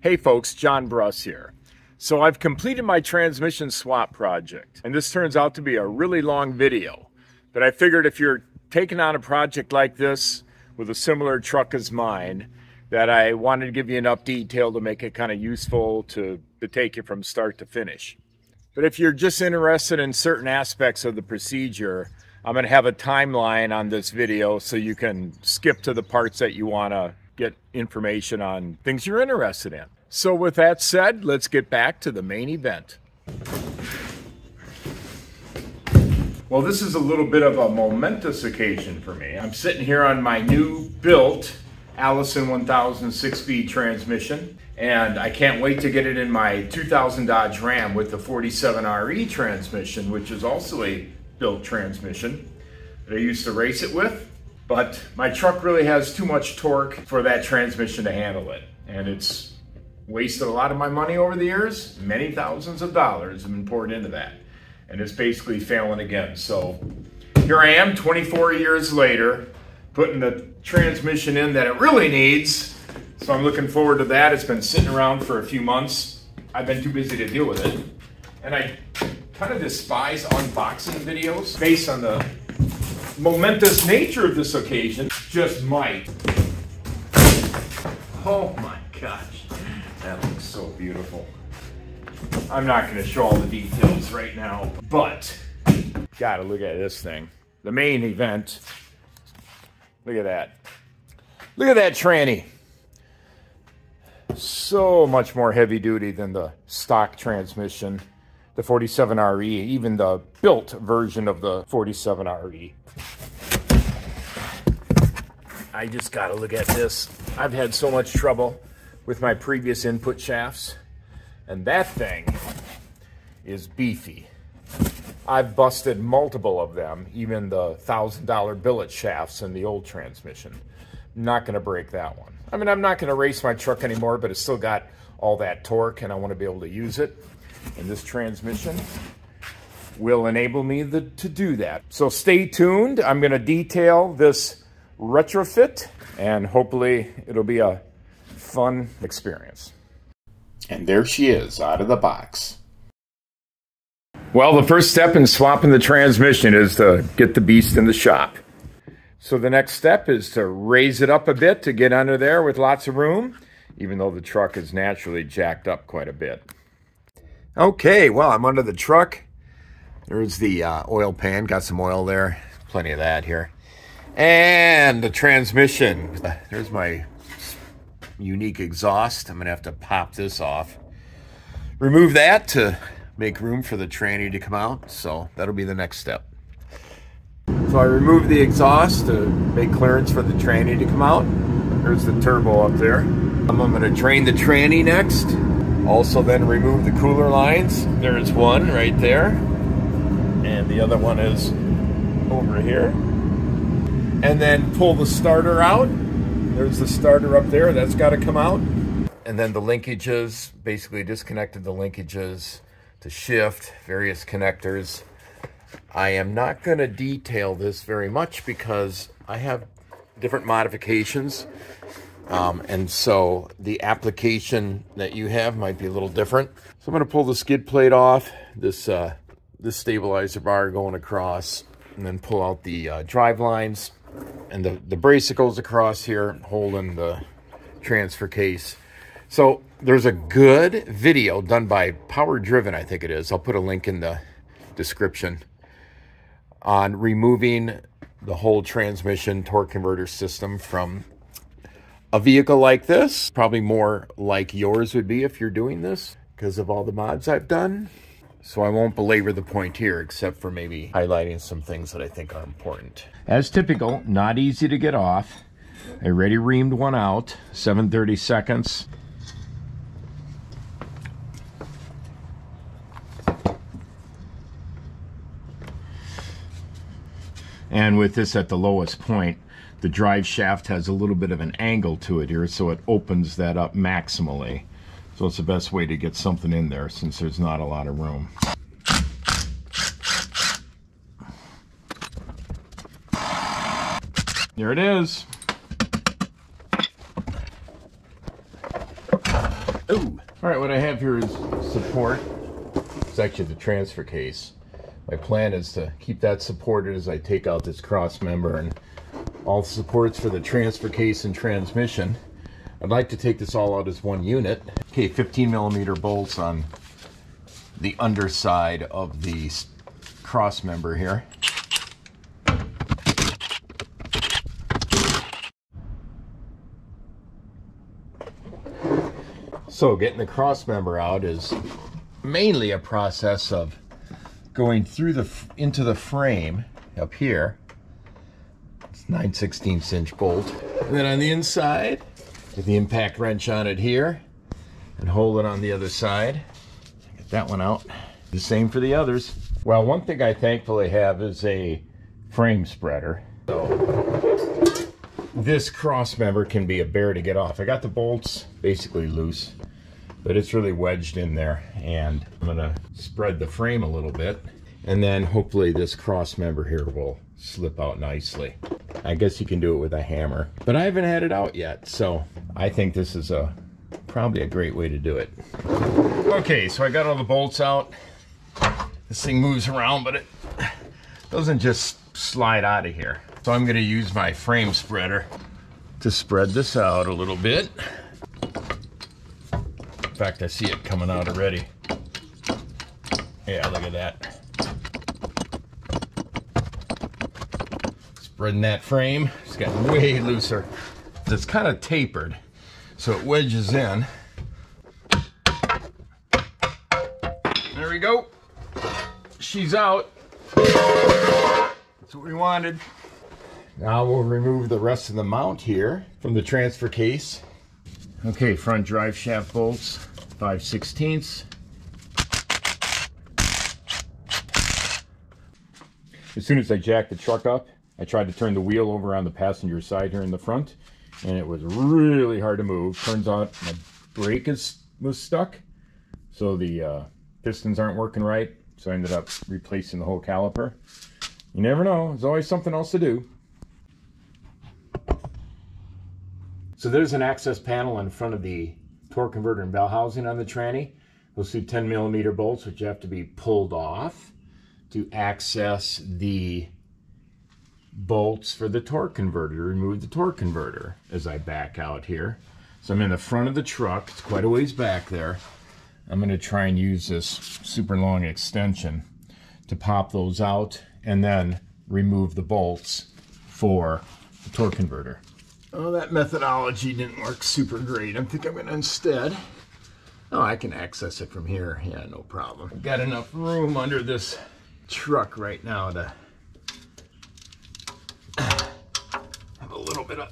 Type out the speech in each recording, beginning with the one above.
Hey folks, John Bruss here. So I've completed my transmission swap project, and this turns out to be a really long video. But I figured if you're taking on a project like this with a similar truck as mine, that I wanted to give you enough detail to make it kind of useful to take you from start to finish. But if you're just interested in certain aspects of the procedure, I'm going to have a timeline on this video so you can skip to the parts that you want to get information on things you're interested in. So with that said, let's get back to the main event. Well, this is a little bit of a momentous occasion for me. I'm sitting here on my new built Allison 1000 6-speed transmission, and I can't wait to get it in my 2000 Dodge Ram with the 47RE transmission, which is also a built transmission that I used to race it with. But my truck really has too much torque for that transmission to handle it, and it's wasted a lot of my money over the years. Many thousands of dollars have been poured into that, and it's basically failing again. So here I am 24 years later, putting the transmission in that it really needs. So I'm looking forward to that. It's been sitting around for a few months. I've been too busy to deal with it, and I kind of despise unboxing videos based on the momentous nature of this occasion. Just might. Oh my gosh, that looks so beautiful. I'm not going to show all the details right now, but gotta look at this thing. The main event. Look at that. Look at that tranny. So much more heavy duty than the stock transmission, the 47RE, even the built version of the 47RE. I just gotta look at this. I've had so much trouble with my previous input shafts, and that thing is beefy. I've busted multiple of them, even the $1,000 billet shafts in the old transmission. Not gonna break that one. I mean, I'm not gonna race my truck anymore, but it's still got all that torque and I wanna be able to use it. And this transmission will enable me to do that. So stay tuned. I'm gonna detail this retrofit, and hopefully it'll be a fun experience. And there she is, out of the box. Well, the first step in swapping the transmission is to get the beast in the shop. So the next step is to raise it up a bit to get under there with lots of room, even though the truck is naturally jacked up quite a bit. Okay, well, I'm under the truck. There's the oil pan, got some oil there, plenty of that here. And the transmission, there's my unique exhaust. I'm gonna have to pop this off. Remove that to make room for the tranny to come out, so that'll be the next step. So I removed the exhaust to make clearance for the tranny to come out. There's the turbo up there. I'm gonna drain the tranny next. Also then remove the cooler lines. There's one right there. And the other one is over here. And then pull the starter out. There's the starter up there, that's gotta come out. And then the linkages, basically disconnected the linkages to shift, various connectors. I am not gonna detail this very much because I have different modifications. And so the application that you have might be a little different. So I'm gonna pull the skid plate off, this stabilizer bar going across, and then pull out the drive lines. And the brace that goes across here holding the transfer case. So there's a good video done by Power Driven, I think it is. I'll put a link in the description on removing the whole transmission torque converter system from a vehicle like this. Probably more like yours would be if you're doing this because of all the mods I've done. So I won't belabor the point here, except for maybe highlighting some things that I think are important. As typical, not easy to get off. I already reamed one out, 7/32. And with this at the lowest point, the drive shaft has a little bit of an angle to it here, so it opens that up maximally. So it's the best way to get something in there since there's not a lot of room. There it is. Ooh. All right, what I have here is support. It's actually the transfer case. My plan is to keep that supported as I take out this cross member and all the supports for the transfer case and transmission. I'd like to take this all out as one unit. Okay, 15mm bolts on the underside of the cross member here. So getting the cross member out is mainly a process of going through into the frame up here. It's 9/16 inch bolt. And then on the inside, get the impact wrench on it here and hold it on the other side. Get that one out. The same for the others. Well, one thing I thankfully have is a frame spreader. So this cross member can be a bear to get off. I got the bolts basically loose, but it's really wedged in there, and I'm gonna spread the frame a little bit, and then hopefully this cross member here will slip out nicely. I guess you can do it with a hammer, but I haven't had it out yet, so I think this is probably a great way to do it. Okay, so I got all the bolts out. This thing moves around, but it doesn't just slide out of here. So I'm gonna use my frame spreader to spread this out a little bit. In fact, I see it coming out already. Yeah, look at that. Spreading that frame. It's gotten way looser. It's kind of tapered, so it wedges in. There we go. She's out. That's what we wanted. Now we'll remove the rest of the mount here from the transfer case. Okay, front drive shaft bolts, 5/16. As soon as I jacked the truck up, I tried to turn the wheel over on the passenger side here in the front, and it was really hard to move. Turns out my brake was stuck, so the pistons aren't working right, so I ended up replacing the whole caliper. You never know, there's always something else to do. So there's an access panel in front of the torque converter and bell housing on the tranny. Those two 10mm bolts, which have to be pulled off to access the bolts for the torque converter, to remove the torque converter as I back out here. So I'm in the front of the truck, it's quite a ways back there. I'm going to try and use this super long extension to pop those out and then remove the bolts for the torque converter. Oh, that methodology didn't work super great. I think I'm going to instead... Oh, I can access it from here. Yeah, no problem. I've got enough room under this truck right now to have a little bit of...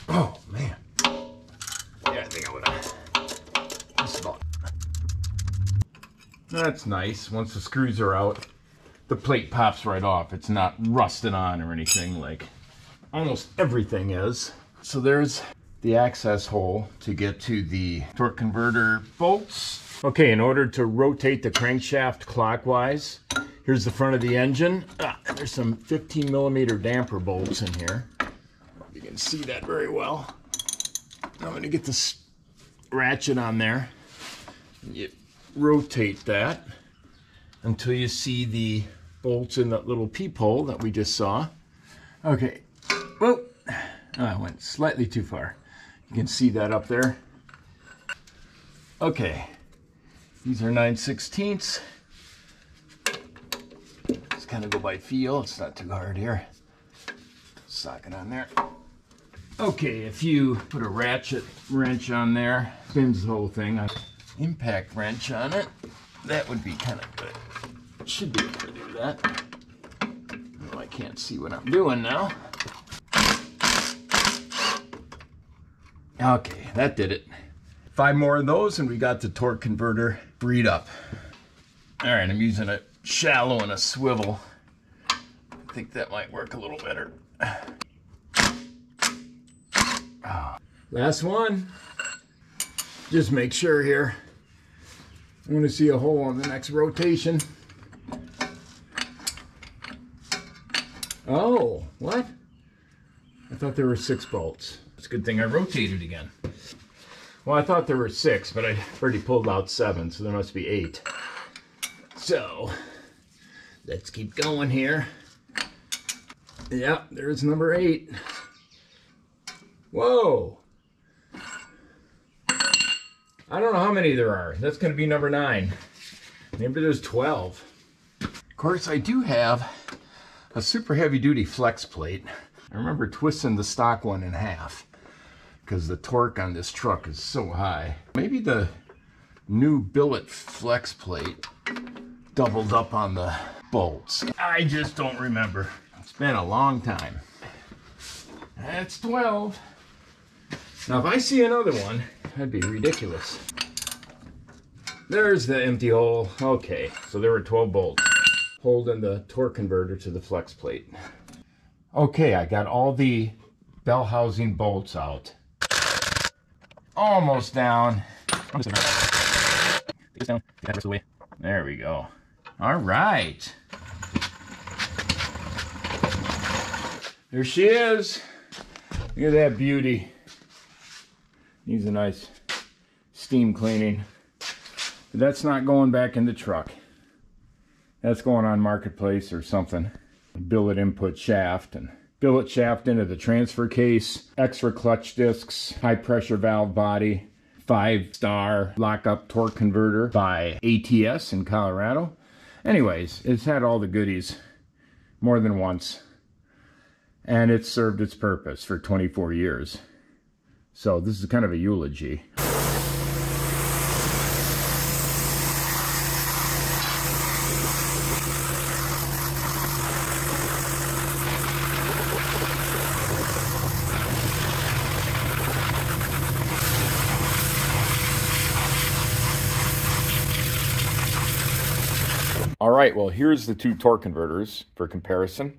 Oh, man. Yeah, I think I would have... Just about... That's nice. Once the screws are out, the plate pops right off. It's not rusted on or anything like almost everything is. So there's the access hole to get to the torque converter bolts. Okay, in order to rotate the crankshaft clockwise, here's the front of the engine. There's some 15mm damper bolts in here. You can see that very well. I'm going to get this ratchet on there. You rotate that until you see the bolts in that little peephole that we just saw. Okay, whoa, I went slightly too far. You can see that up there. Okay, these are 9/16. Just kind of go by feel. It's not too hard here. Socket on there. Okay, if you put a ratchet wrench on there, spins the whole thing. Impact wrench on it. That would be kind of good. Should be able to do that. Oh, I can't see what I'm doing now. Okay, that did it. 5 more of those and we got the torque converter freed up. All right, I'm using a shallow and a swivel. I think that might work a little better. Oh. Last one. Just make sure here. I want to see a hole on the next rotation. Oh, what? I thought there were 6 bolts. It's a good thing I rotated again. Well, I thought there were 6, but I already pulled out 7, so there must be 8. So, let's keep going here. Yeah, there's number 8. Whoa! I don't know how many there are. That's going to be number 9. Maybe there's 12. Of course, I do have a super heavy-duty flex plate. I remember twisting the stock one in half because the torque on this truck is so high. Maybe the new billet flex plate doubled up on the bolts. I just don't remember. It's been a long time. That's 12. Now, if I see another one, that'd be ridiculous. There's the empty hole. Okay, so there were 12 bolts holding the torque converter to the flex plate. Okay, I got all the bell housing bolts out. Almost down. There we go. All right. There she is. Look at that beauty. Needs a nice steam cleaning. But that's not going back in the truck. That's going on Marketplace or something. Billet input shaft and billet shaft into the transfer case, extra clutch discs, high pressure valve body, 5-star lockup torque converter by ATS in Colorado. Anyways, it's had all the goodies more than once. And it's served its purpose for 24 years. So this is kind of a eulogy. All right, well, here's the 2 torque converters for comparison.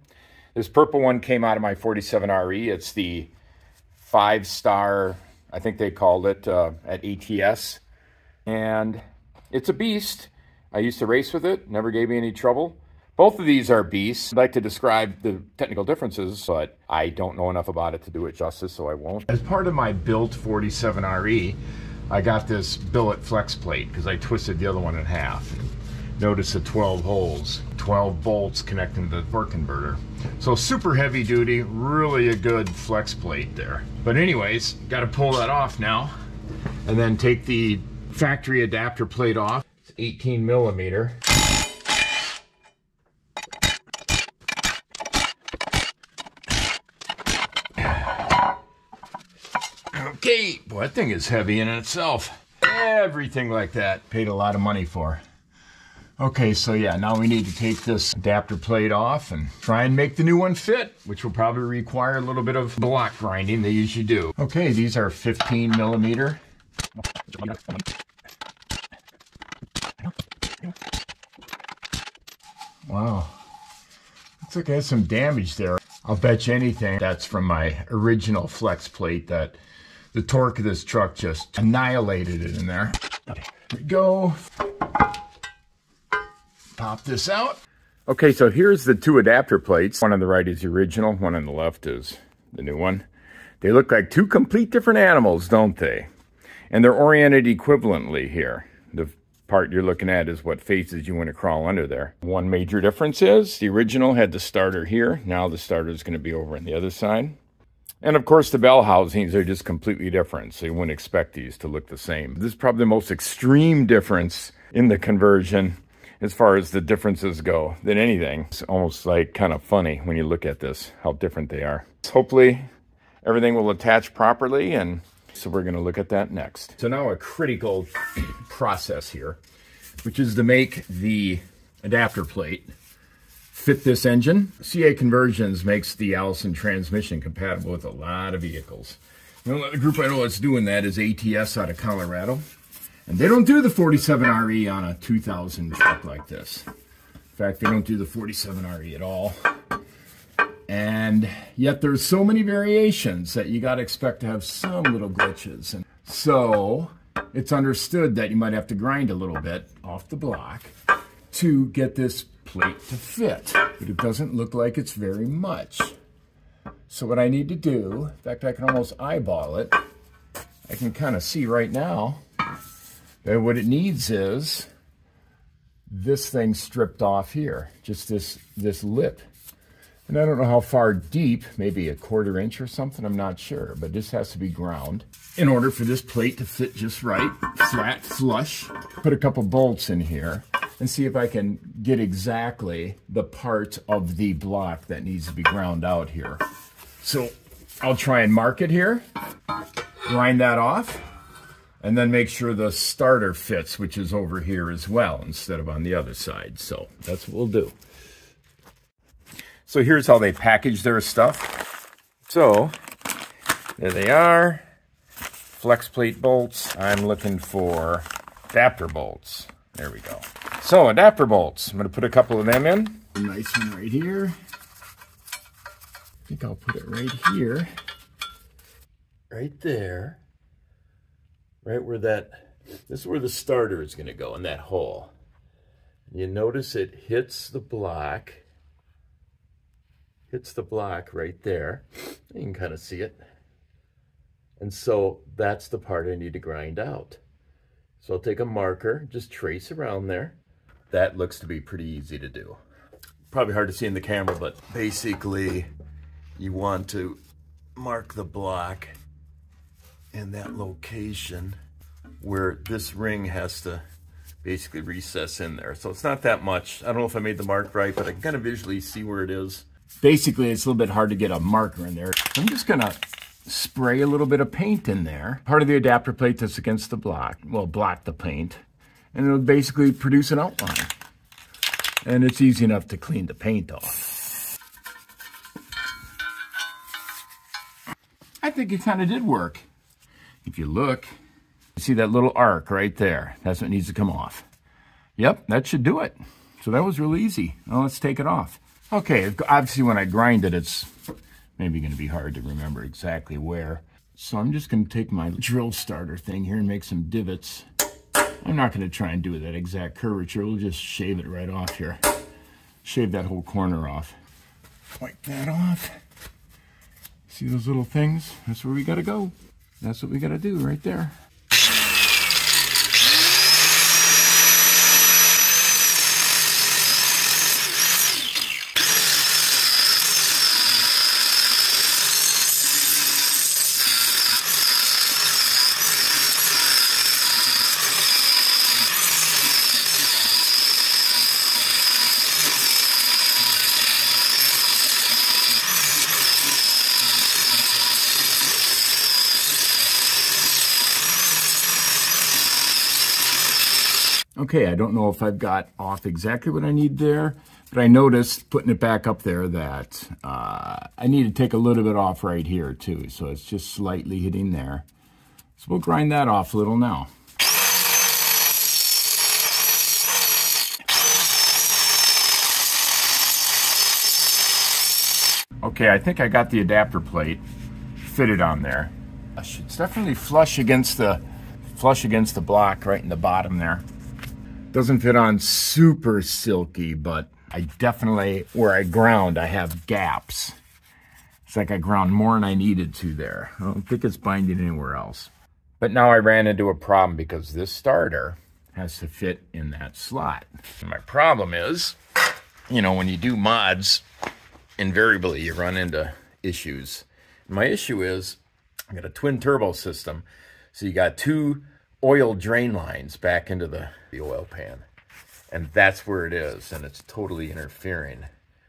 This purple one came out of my 47RE. It's the 5-star, I think they called it, at ATS. And it's a beast. I used to race with it, never gave me any trouble. Both of these are beasts. I'd like to describe the technical differences, but I don't know enough about it to do it justice, so I won't. As part of my built 47RE, I got this billet flex plate because I twisted the other one in half. Notice the 12 holes, 12 bolts connecting to the torque converter. So super heavy duty, really a good flex plate there. But anyways, got to pull that off now and then take the factory adapter plate off. It's 18 millimeter. Okay, boy, that thing is heavy in itself. Everything like that, paid a lot of money for. Okay, so yeah, now we need to take this adapter plate off and try and make the new one fit, which will probably require a little bit of block grinding. They usually do. Okay, these are 15 millimeter. Wow. Looks like I had some damage there. I'll bet you anything that's from my original flex plate that the torque of this truck just annihilated it in there. Okay, here we go. Pop this out. Okay, so here's the 2 adapter plates. One on the right is the original, one on the left is the new one. They look like 2 complete different animals, don't they? And they're oriented equivalently here. The part you're looking at is what faces you when to crawl under there. One major difference is the original had the starter here. Now the starter is going to be over on the other side. And of course the bell housings are just completely different, so you wouldn't expect these to look the same. This is probably the most extreme difference in the conversion as far as the differences go than anything. It's almost like kind of funny when you look at this, how different they are. Hopefully everything will attach properly, and so we're going to look at that next. So now a critical process here, which is to make the adapter plate fit this engine. CA Conversions makes the Allison transmission compatible with a lot of vehicles. The only other group I know that's doing that is ATS out of Colorado. And they don't do the 47RE on a 2000 truck like this. In fact, they don't do the 47RE at all. And yet there's so many variations that you got to expect to have some little glitches. And so it's understood that you might have to grind a little bit off the block to get this plate to fit. But it doesn't look like it's very much. So what I need to do, in fact, I can almost eyeball it. I can kind of see right now that what it needs is this thing stripped off here, just this lip. And I don't know how far deep, maybe a 1/4 inch or something, I'm not sure, but this has to be ground in order for this plate to fit just right, flat, flush. Put a couple bolts in here and see if I can get exactly the part of the block that needs to be ground out here. So I'll try and mark it here, grind that off, and then make sure the starter fits, which is over here as well, instead of on the other side. So that's what we'll do. So here's how they package their stuff. So there they are, flex plate bolts. I'm looking for adapter bolts. There we go. So adapter bolts, I'm gonna put a couple of them in. A nice one right here. I think I'll put it right here. Right there. Right where this is where the starter is gonna go, in that hole. You notice it hits the block. Hits the block right there. You can kind of see it. And so that's the part I need to grind out. So I'll take a marker, just trace around there. That looks to be pretty easy to do. Probably hard to see in the camera, but basically you want to mark the block in that location where this ring has to basically recess in there. So it's not that much. I don't know if I made the mark right, but I can kind of visually see where it is. Basically, it's a little bit hard to get a marker in there. I'm just gonna spray a little bit of paint in there. Part of the adapter plate that's against the block will block the paint, and it'll basically produce an outline. And it's easy enough to clean the paint off. I think it kind of did work. If you look, you see that little arc right there. That's what needs to come off. Yep, that should do it. So that was really easy. Now let's take it off. Okay, obviously when I grind it, it's maybe going to be hard to remember exactly where. So I'm just going to take my drill starter thing here and make some divots. I'm not going to try and do that exact curvature. We'll just shave it right off here. Shave that whole corner off. Wipe that off. See those little things? That's where we got to go. That's what we got to do right there. Okay, I don't know if I've got off exactly what I need there, but I noticed putting it back up there that I need to take a little bit off right here too. So it's just slightly hitting there. So we'll grind that off a little now. Okay, I think I got the adapter plate fitted on there. It's definitely flush against the block right in the bottom there. Doesn't fit on super silky, but I definitely, where I ground, I have gaps. It's like I ground more than I needed to there. I don't think it's binding anywhere else. But now I ran into a problem because this starter has to fit in that slot. And my problem is, you know, when you do mods, invariably you run into issues. My issue is, I got a twin turbo system, so you got two oil drain lines back into the oil pan, and that's where it is, and it's totally interfering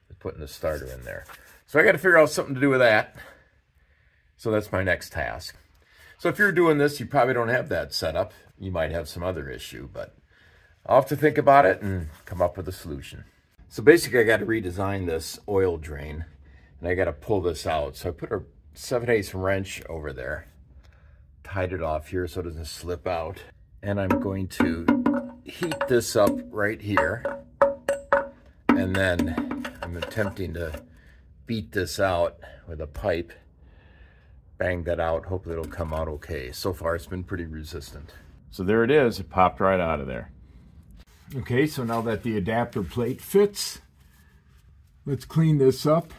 with putting the starter in there. So I got to figure out something to do with that. So that's my next task. So if you're doing this, you probably don't have that set up. You might have some other issue, but I'll have to think about it and come up with a solution. So basically I got to redesign this oil drain, and I got to pull this out. So I put a 7/8 wrench over there, tied it off here so it doesn't slip out. And I'm going to heat this up right here. And then I'm attempting to beat this out with a pipe. Bang that out, hopefully it'll come out okay. So far it's been pretty resistant. So there it is, it popped right out of there. Okay, so now that the adapter plate fits, let's clean this up.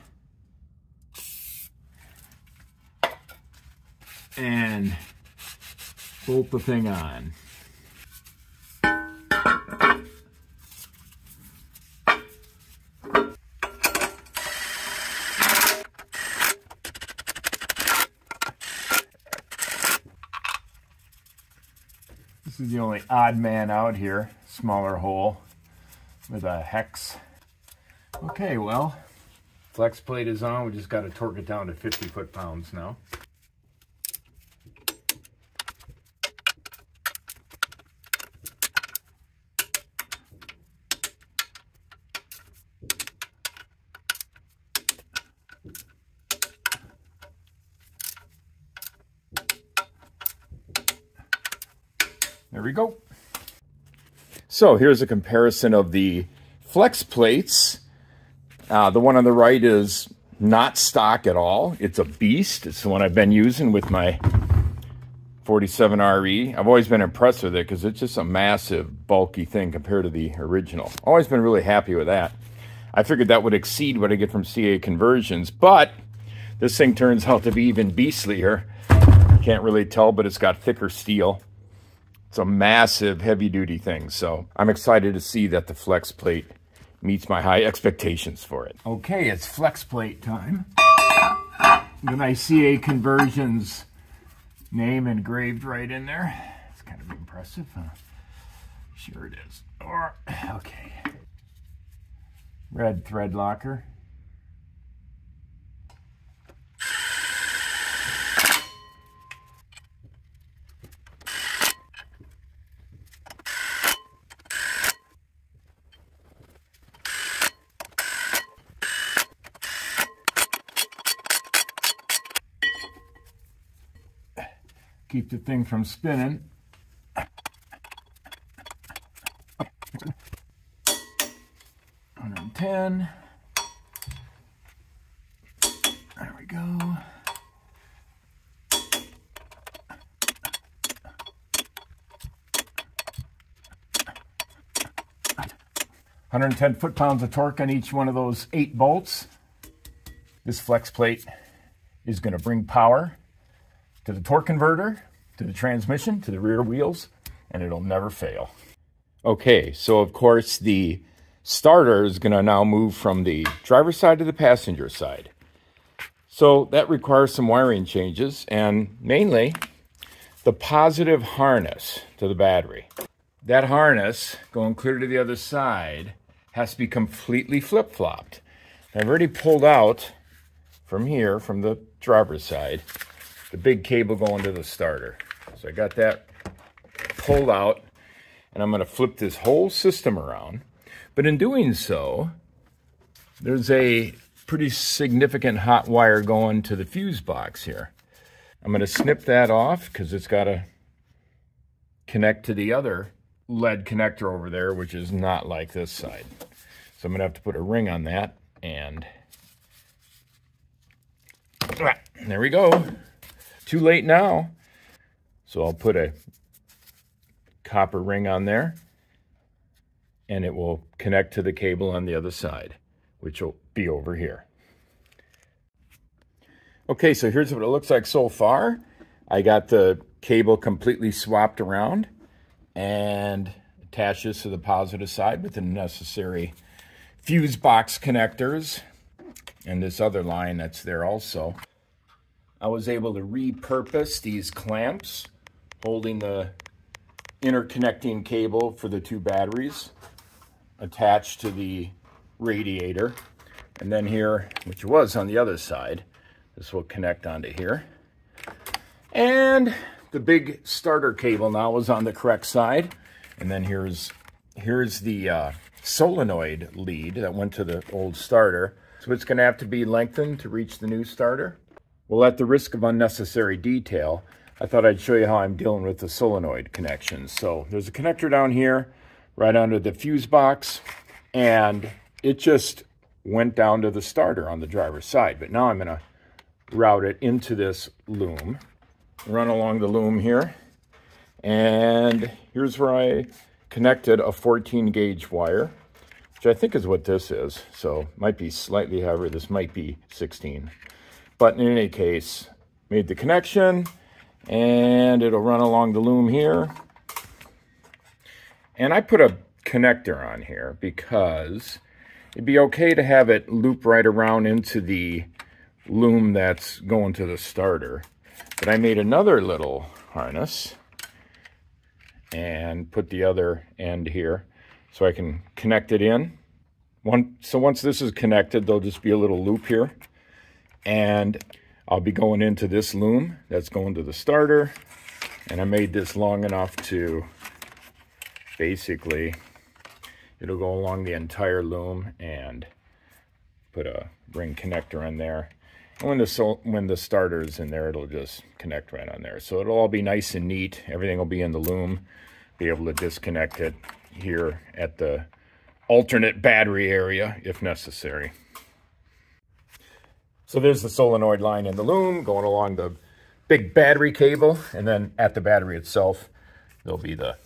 and bolt the thing on. This is the only odd man out here, smaller hole with a hex. Okay, well, flex plate is on. We just got to torque it down to 50 foot-pounds now. There we go. So here's a comparison of the flex plates. The one on the right is not stock at all. It's a beast. It's the one I've been using with my 47RE. I've always been impressed with it because it's just a massive, bulky thing compared to the original. Always been really happy with that. I figured that would exceed what I get from CA Conversions, but this thing turns out to be even beastlier. Can't really tell, but it's got thicker steel. It's a massive, heavy-duty thing, so I'm excited to see that the flex plate meets my high expectations for it. Okay, it's flex plate time. The nice CA Conversions name engraved right in there. It's kind of impressive, huh? Sure it is. Okay. Red thread locker. Keep the thing from spinning. 110. There we go. $110 foot-pounds of torque on each one of those 8 bolts. This flex plate is going to bring power to the torque converter, to the transmission, to the rear wheels, and it'll never fail. Okay, so of course the starter is going to now move from the driver's side to the passenger side. So that requires some wiring changes, and mainly the positive harness to the battery. That harness, going clear to the other side, has to be completely flip-flopped. I've already pulled out from here, from the driver's side, the big cable going to the starter. So I got that pulled out, and I'm going to flip this whole system around. But in doing so, there's a pretty significant hot wire going to the fuse box here. I'm going to snip that off because it's got to connect to the other lead connector over there, which is not like this side. So I'm going to have to put a ring on that, and there we go. Too late now. So I'll put a copper ring on there, and it will connect to the cable on the other side, which will be over here. Okay, so here's what it looks like so far. I got the cable completely swapped around and attached this to the positive side with the necessary fuse box connectors and this other line that's there also. I was able to repurpose these clamps holding the interconnecting cable for the 2 batteries attached to the radiator. And then here, which was on the other side, this will connect onto here. And the big starter cable now is on the correct side. And then here's the solenoid lead that went to the old starter. So it's going to have to be lengthened to reach the new starter. Well, at the risk of unnecessary detail, I thought I'd show you how I'm dealing with the solenoid connections. So there's a connector down here, right under the fuse box, and it just went down to the starter on the driver's side. But now I'm going to route it into this loom, run along the loom here, and here's where I connected a 14 gauge wire, which I think is what this is. So might be slightly heavier. This might be 16. But in any case, made the connection, and it'll run along the loom here. And I put a connector on here because it'd be okay to have it loop right around into the loom that's going to the starter. But I made another little harness and put the other end here so I can connect it in. So once this is connected, there'll just be a little loop here. And I'll be going into this loom that's going to the starter. And I made this long enough to basically, it'll go along the entire loom and put a ring connector in there. And when the starter's in there, it'll just connect right on there. So it'll all be nice and neat. Everything will be in the loom. Be able to disconnect it here at the alternate battery area if necessary. So there's the solenoid line in the loom going along the big battery cable, and then at the battery itself, there'll be the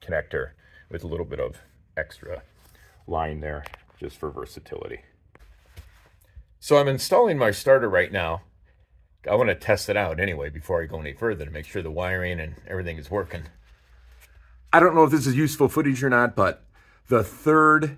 connector with a little bit of extra line there just for versatility. So I'm installing my starter right now. I want to test it out anyway before I go any further to make sure the wiring and everything is working. I don't know if this is useful footage or not, but the third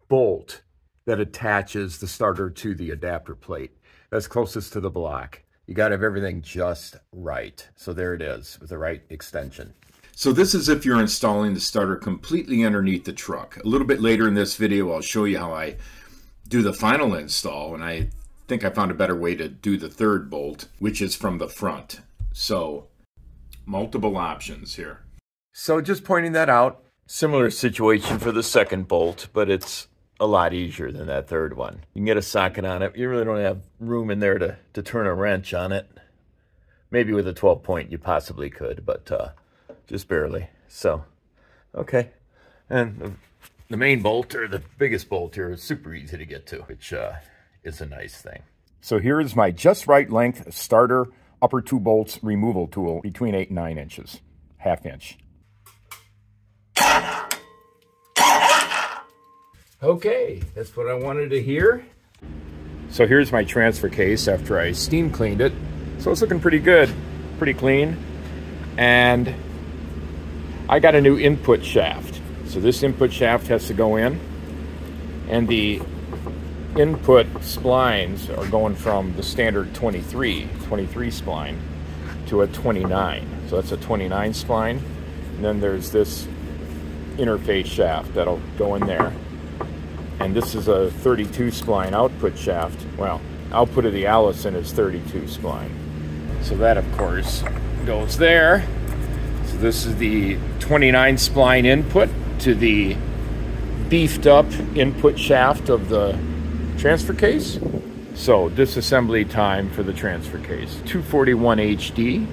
bolt that attaches the starter to the adapter plate that's closest to the block, you got to have everything just right. So there it is with the right extension. So this is if you're installing the starter completely underneath the truck. A little bit later in this video, I'll show you how I do the final install, and I think I found a better way to do the third bolt, which is from the front. So multiple options here. So just pointing that out, similar situation for the second bolt, but it's a lot easier than that third one. You can get a socket on it. You really don't have room in there to turn a wrench on it. Maybe with a 12-point you possibly could, but just barely. So, okay. And the main bolt, or the biggest bolt here, is super easy to get to, which is a nice thing. So here is my just right length starter upper two bolts removal tool between 8 and 9 inches, ½ inch. Okay, that's what I wanted to hear. So here's my transfer case after I steam cleaned it. So it's looking pretty good, pretty clean. And I got a new input shaft. So this input shaft has to go in, and the input splines are going from the standard 23 spline to a 29. So that's a 29 spline. And then there's this interface shaft that'll go in there. And this is a 32 spline output shaft. Well, output of the Allison is 32 spline. So that, of course, goes there. So this is the 29 spline input to the beefed up input shaft of the transfer case. So disassembly time for the transfer case. 241 HD.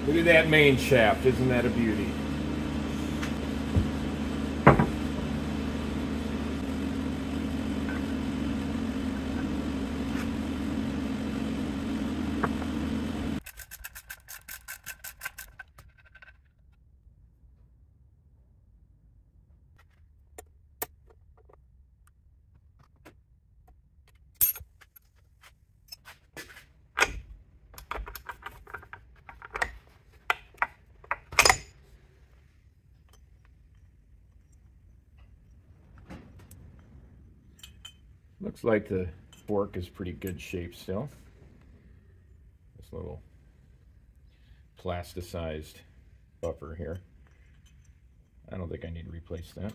Look at that main shaft. Isn't that a beauty? Looks like the fork is pretty good shape still. This little plasticized buffer here. I don't think I need to replace that.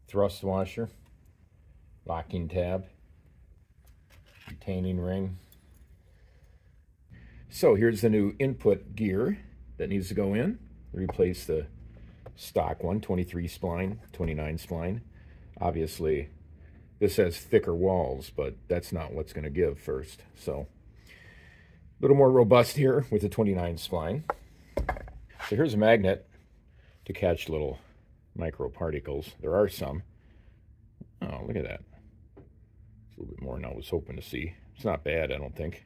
Thrust washer, locking tab, retaining ring. So here's the new input gear that needs to go in. Replace the stock one, 23 spline, 29 spline. Obviously, this has thicker walls, but that's not what's going to give first. So a little more robust here with the 29 spline. So here's a magnet to catch little microparticles. There are some. Oh, look at that. It's a little bit more than I was hoping to see. It's not bad, I don't think.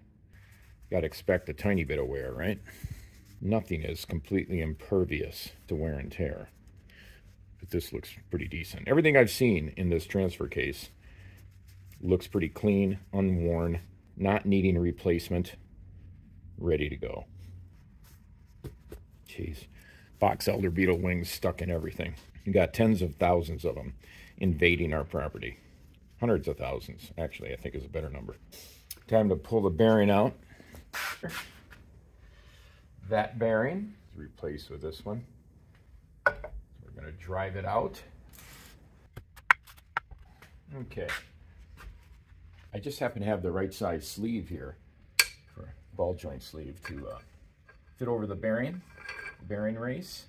Got to expect a tiny bit of wear, right? Nothing is completely impervious to wear and tear. But this looks pretty decent. Everything I've seen in this transfer case looks pretty clean, unworn, not needing a replacement, ready to go. Jeez. Box elder beetle wings stuck in everything. You got tens of thousands of them invading our property. Hundreds of thousands, actually, I think is a better number. Time to pull the bearing out. That bearing is replaced with this one. We're going to drive it out. Okay. I just happen to have the right size sleeve here, for ball joint sleeve, to fit over the bearing race.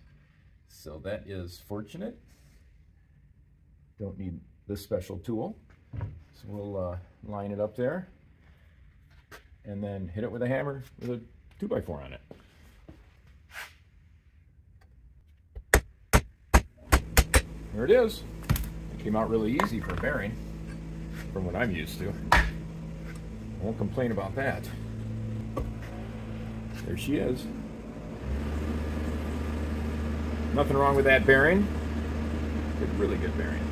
So that is fortunate. Don't need this special tool. So we'll line it up there and then hit it with a hammer with a 2x4 on it. There it is. It came out really easy for a bearing from what I'm used to. I won't complain about that. There she is. Nothing wrong with that bearing. Good, really good bearing.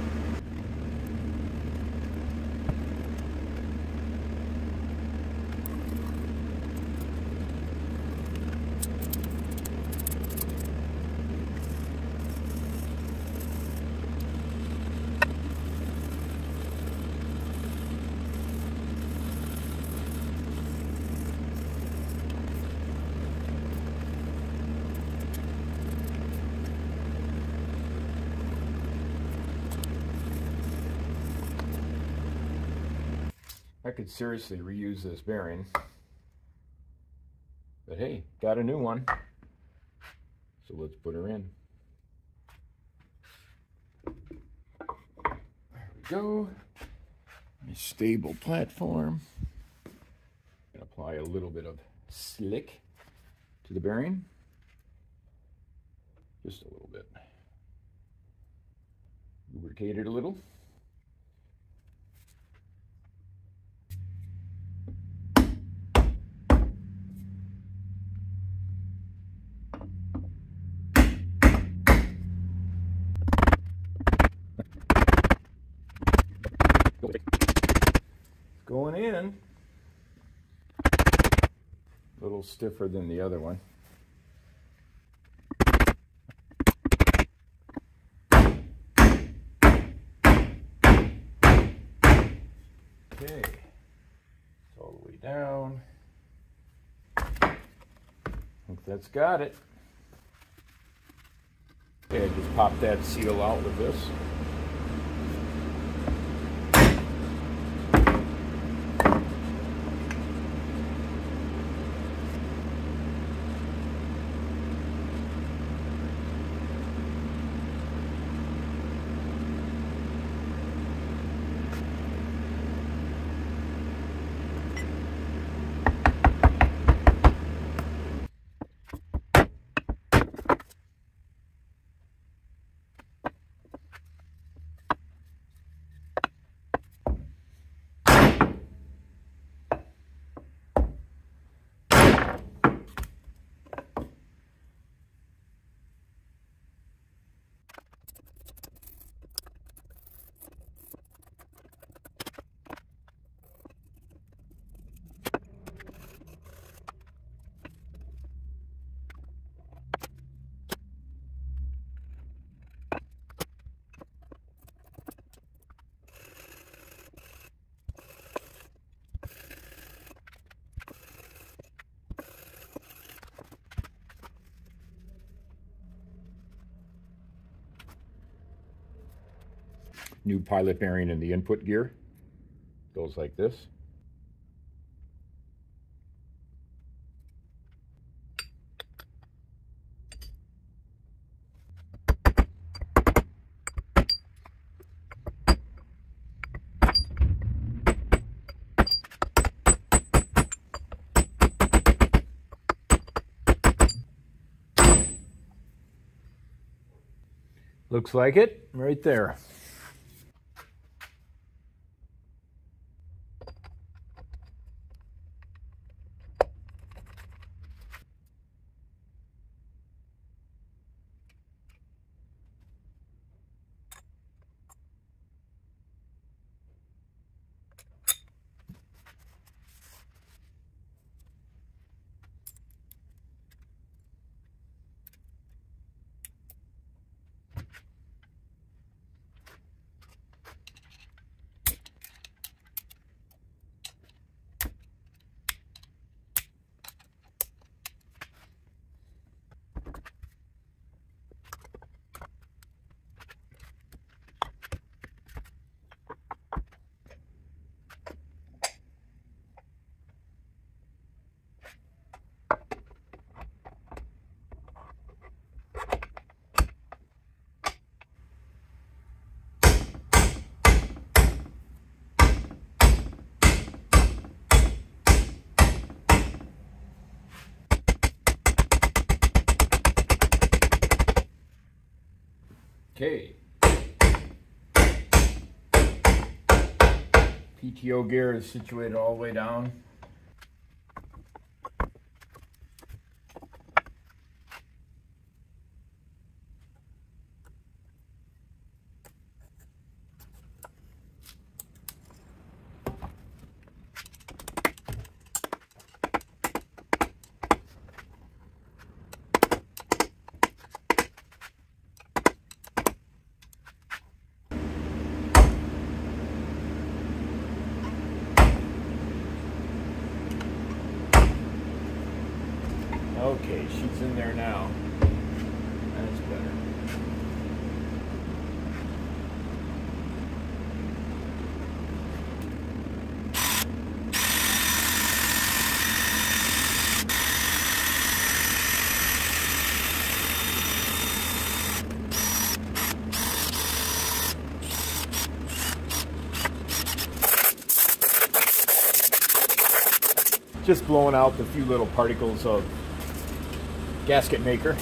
I could seriously reuse this bearing, but hey, got a new one, so let's put her in. There we go. A stable platform. apply a little bit of slick to the bearing. Just a little bit. Lubricate it a little. Going in. A little stiffer than the other one. Okay, it's all the way down. I think that's got it. Okay, I just pop that seal out with this. New pilot bearing in the input gear. Goes like this. Looks like it right there. Okay. PTO gear is situated all the way down. Okay, she's in there now. That's better. Just blowing out the few little particles of gasket maker.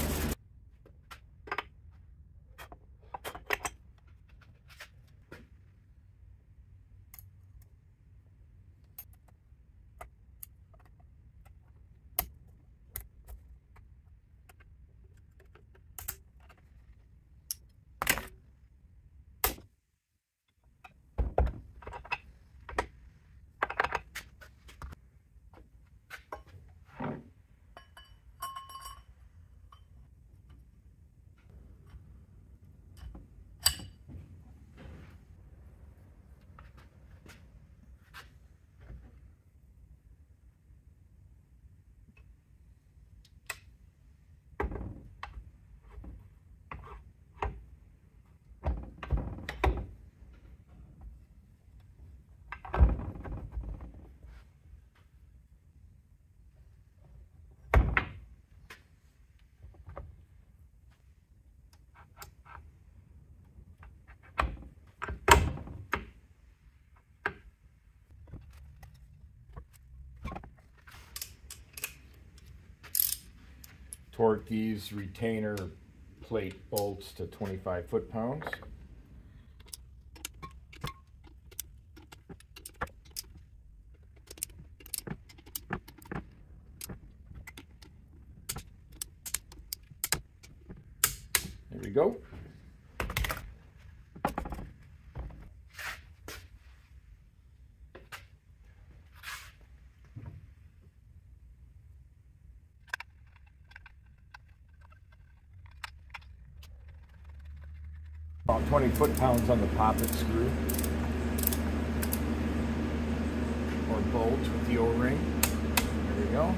Torque these retainer plate bolts to 25 foot-pounds. There we go. About 20 foot-pounds on the poppet screw or bolt with the O-ring. There we go.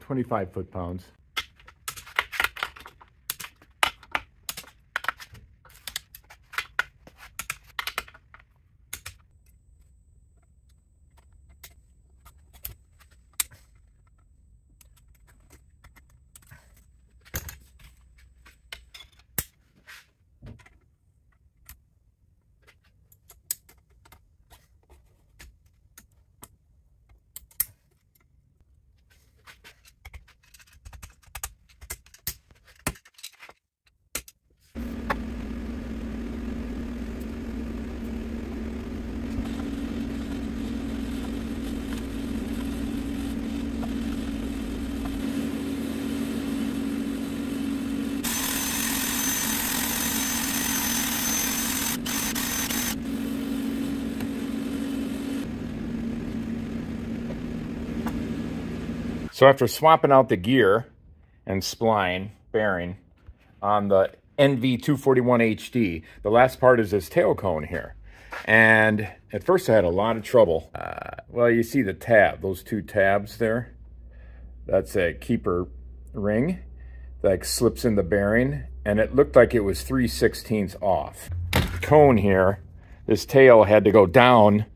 "25 foot-pounds. So after swapping out the gear and spline bearing on the NV241HD. The last part is this tail cone here. And at first I had a lot of trouble. Well, you see the tab, those two tabs there? That's a keeper ring that slips in the bearing, and it looked like it was 3/16 off. Cone here, this tail had to go down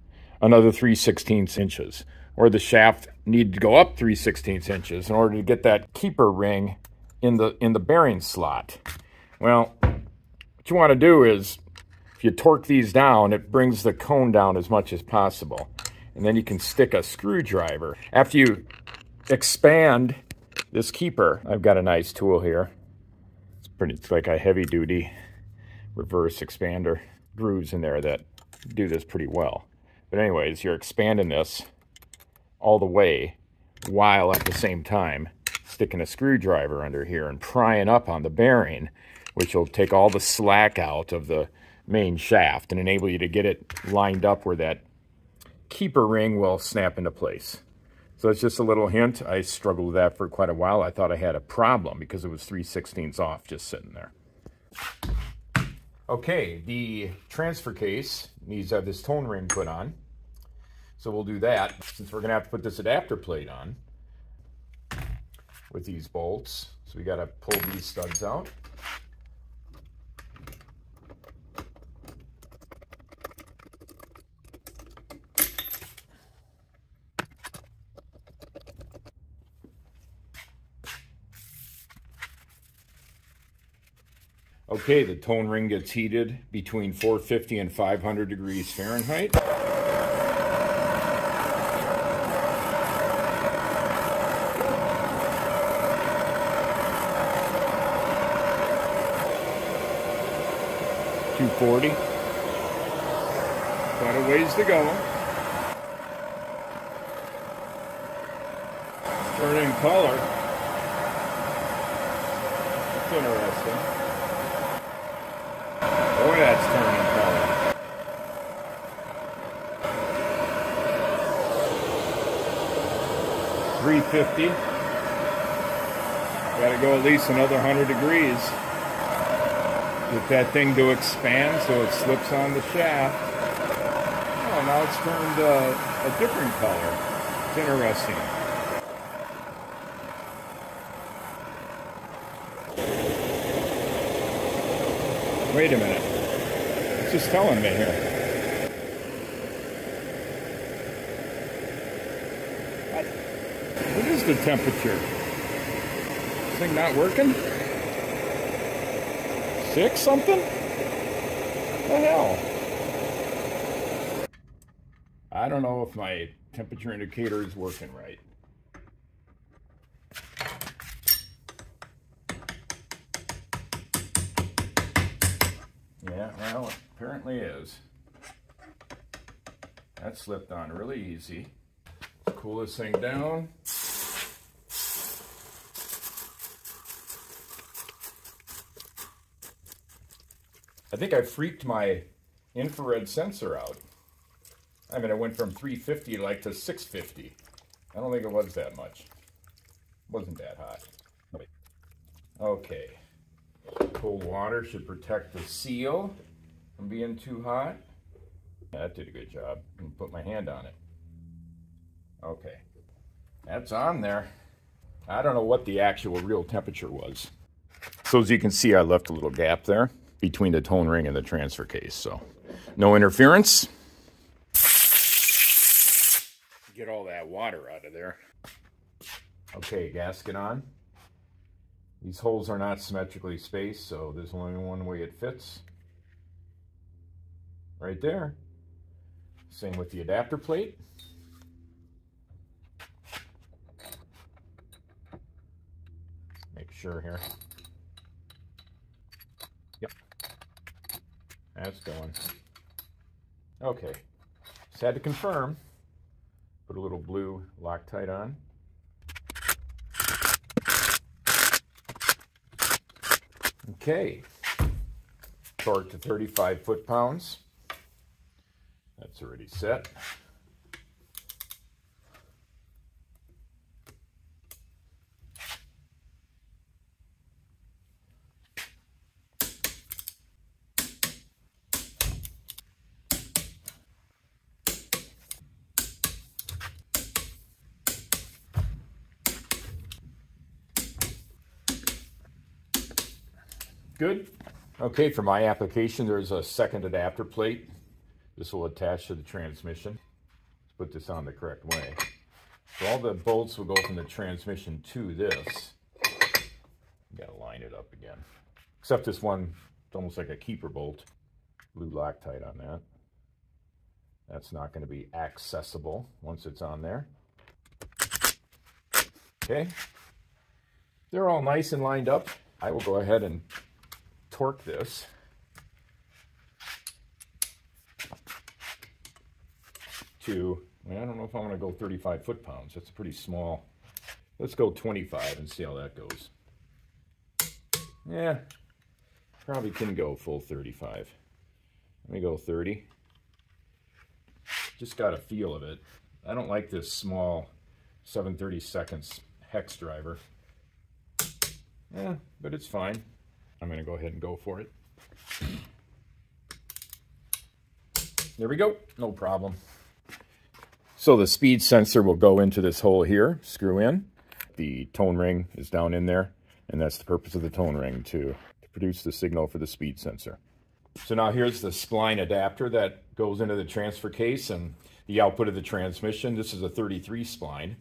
another 3/16 inches, or the shaft needed to go up 3/16 inches in order to get that keeper ring in the bearing slot. Well, what you want to do is, if you torque these down, it brings the cone down as much as possible. And then you can stick a screwdriver. After you expand this keeper, I've got a nice tool here. It's like a heavy duty reverse expander. Grooves in there that do this pretty well. But anyways, you're expanding this all the way while at the same time sticking a screwdriver under here and prying up on the bearing, which will take all the slack out of the main shaft and enable you to get it lined up where that keeper ring will snap into place. So it's just a little hint. I struggled with that for quite a while. I thought I had a problem because it was 3/16 off just sitting there. Okay, the transfer case needs to have this tone ring put on. So we'll do that since we're going to have to put this adapter plate on with these bolts. So we got to pull these studs out. Okay, the tone ring gets heated between 450 and 500 degrees Fahrenheit. $240. Quite a ways to go. Turning color. That's interesting. Boy, that's turning color. $350. Got to go at least another 100 degrees. Get that thing to expand so it slips on the shaft. Oh, now it's turned a different color. It's interesting. Wait a minute. It's just telling me here. What is the temperature? This thing not working? 6 something? What the hell? I don't know if my temperature indicator is working right. Yeah, well, it apparently is. That slipped on really easy. Cool this thing down. I think I freaked my infrared sensor out. I mean, it went from 350 like to 650. I don't think it was that much. It wasn't that hot. Okay. Cold water should protect the seal from being too hot. That did a good job. I'm gonna put my hand on it. Okay. That's on there. I don't know what the actual real temperature was. So as you can see, I left a little gap there between the tone ring and the transfer case, so no interference. Get all that water out of there. Okay, gasket on. These holes are not symmetrically spaced, so there's only one way it fits. Right there. Same with the adapter plate. Make sure here. Yep. That's going. Okay. Just had to confirm. Put a little blue Loctite on. Okay. Torque to 35 foot-pounds. That's already set. Good. Okay, for my application, there's a second adapter plate. This will attach to the transmission. Let's put this on the correct way. So all the bolts will go from the transmission to this. Got to line it up again. Except this one, it's almost like a keeper bolt. Blue Loctite on that. That's not going to be accessible once it's on there. Okay. They're all nice and lined up. I will go ahead and torque this. To, I don't know if I want to go 35 foot-pounds. That's pretty small. Let's go 25 and see how that goes. Yeah, probably can go full 35. Let me go 30. Just got a feel of it. I don't like this small 7/32 hex driver. Yeah, but it's fine. I'm going to go ahead and go for it. There we go. No problem. So the speed sensor will go into this hole here, screw in. The tone ring is down in there, and that's the purpose of the tone ring, to produce the signal for the speed sensor. So now here's the spline adapter that goes into the transfer case and the output of the transmission. This is a 33 spline.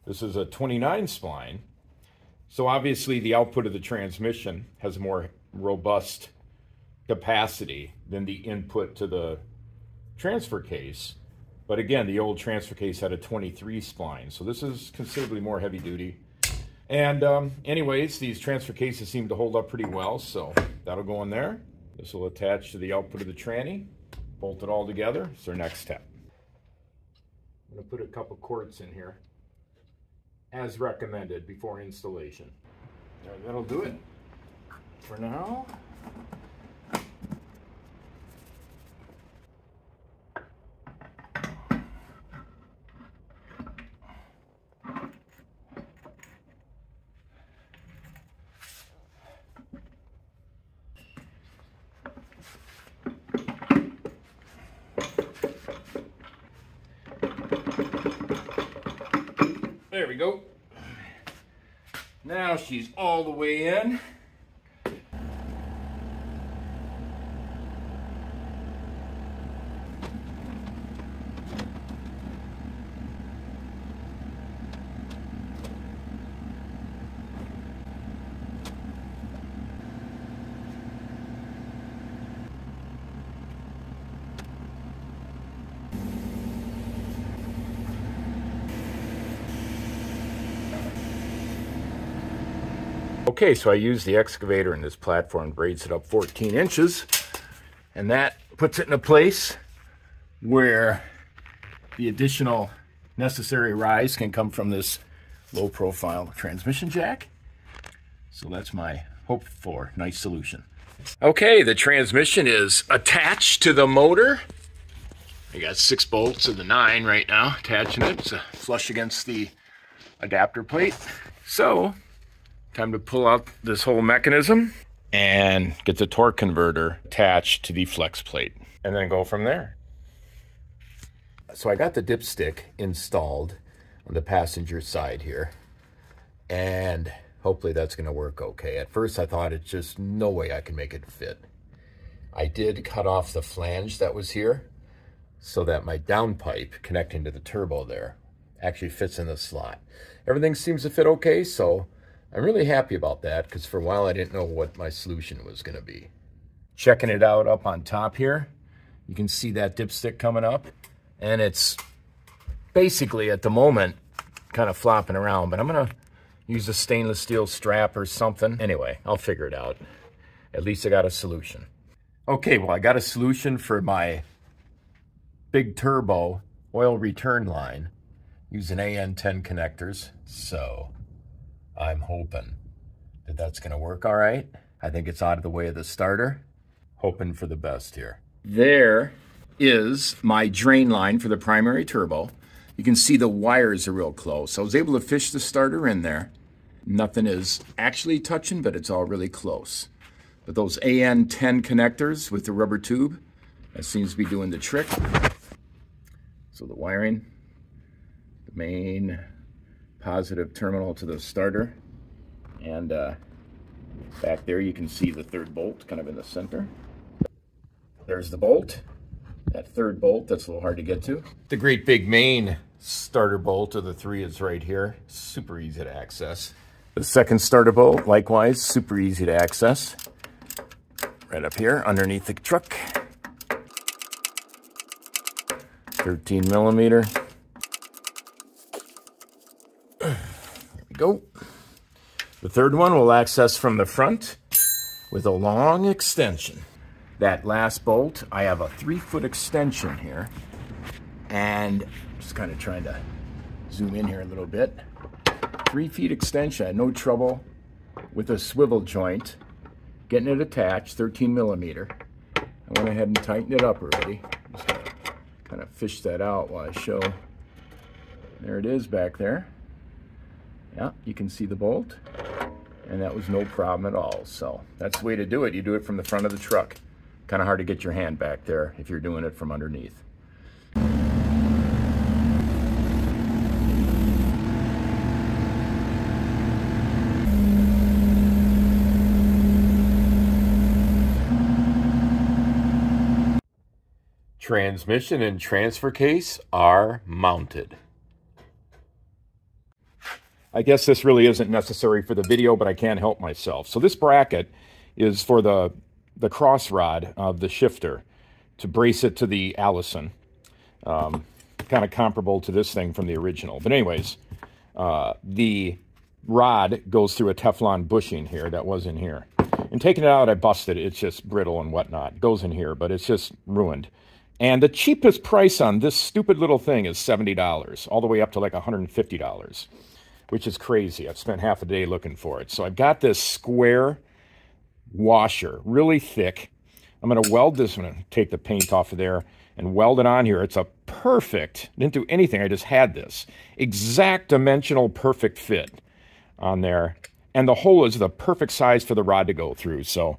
This is a 29 spline. So obviously the output of the transmission has more robust capacity than the input to the transfer case. But again, the old transfer case had a 23 spline, so this is considerably more heavy duty. And anyways, these transfer cases seem to hold up pretty well, so that'll go in there. This will attach to the output of the tranny, bolt it all together. It's our next step. I'm going to put a couple quarts in here, as recommended before installation. That'll do it for now. There we go. Now she's all the way in. Okay, so I use the excavator in this platform, braids it up 14 inches, and that puts it in a place where the additional necessary rise can come from this low profile transmission jack. So that's my hope for nice solution. Okay, the transmission is attached to the motor. I got 6 bolts of the 9 right now attaching it. It's flush against the adapter plate. So time to pull out this whole mechanism and get the torque converter attached to the flex plate and then go from there. So I got the dipstick installed on the passenger side here, and hopefully that's going to work okay. At first I thought it's just no way I can make it fit. I did cut off the flange that was here so that my downpipe connecting to the turbo there actually fits in the slot. Everything seems to fit okay, so I'm really happy about that, because for a while I didn't know what my solution was going to be. Checking it out up on top here, you can see that dipstick coming up, and it's basically at the moment kind of flopping around, but I'm going to use a stainless steel strap or something. Anyway, I'll figure it out. At least I got a solution. Okay, well, I got a solution for my big turbo oil return line using AN10 connectors, so I'm hoping that that's going to work all right. I think it's out of the way of the starter. Hoping for the best here. There is my drain line for the primary turbo. You can see the wires are real close. I was able to fish the starter in there. Nothing is actually touching, but it's all really close. But those AN10 connectors with the rubber tube, that seems to be doing the trick. So the wiring, the main positive terminal to the starter, and Back there you can see the third bolt kind of in the center. There's the bolt. That third bolt, that's a little hard to get to. The great big main starter bolt of the three is right here. Super easy to access. The second starter bolt, likewise, super easy to access. Right up here underneath the truck. 13 millimeter. There we go. The third one will access from the front with a long extension. That last bolt, I have a 3-foot extension here, and just kind of trying to zoom in here a little bit. 3 feet extension. I had no trouble with a swivel joint getting it attached, 13 millimeter. I went ahead and tightened it up already. Just gonna kind of fish that out while I show. There it is back there. Yeah, you can see the bolt, and that was no problem at all. So that's the way to do it. You do it from the front of the truck. Kind of hard to get your hand back there if you're doing it from underneath. Transmission and transfer case are mounted. I guess this really isn't necessary for the video, but I can't help myself. So this bracket is for the cross rod of the shifter to brace it to the Allison. Kind of comparable to this thing from the original. But anyways, the rod goes through a Teflon bushing here that was in here. And taking it out, I busted it. It's just brittle and whatnot. It goes in here, but it's just ruined. And the cheapest price on this stupid little thing is $70, all the way up to like $150, which is crazy. I've spent half a day looking for it. So I've got this square washer, really thick. I'm going to weld this. I'm going to take the paint off of there and weld it on here. It's a perfect, didn't do anything. I just had this exact dimensional perfect fit on there. And the hole is the perfect size for the rod to go through. So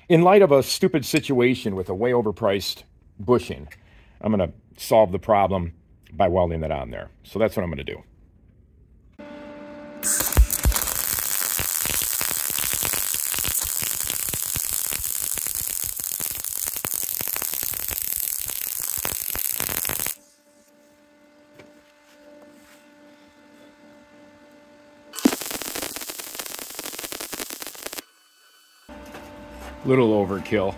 in light of a stupid situation with a way overpriced bushing, I'm going to solve the problem by welding that on there. So that's what I'm going to do. Little overkill.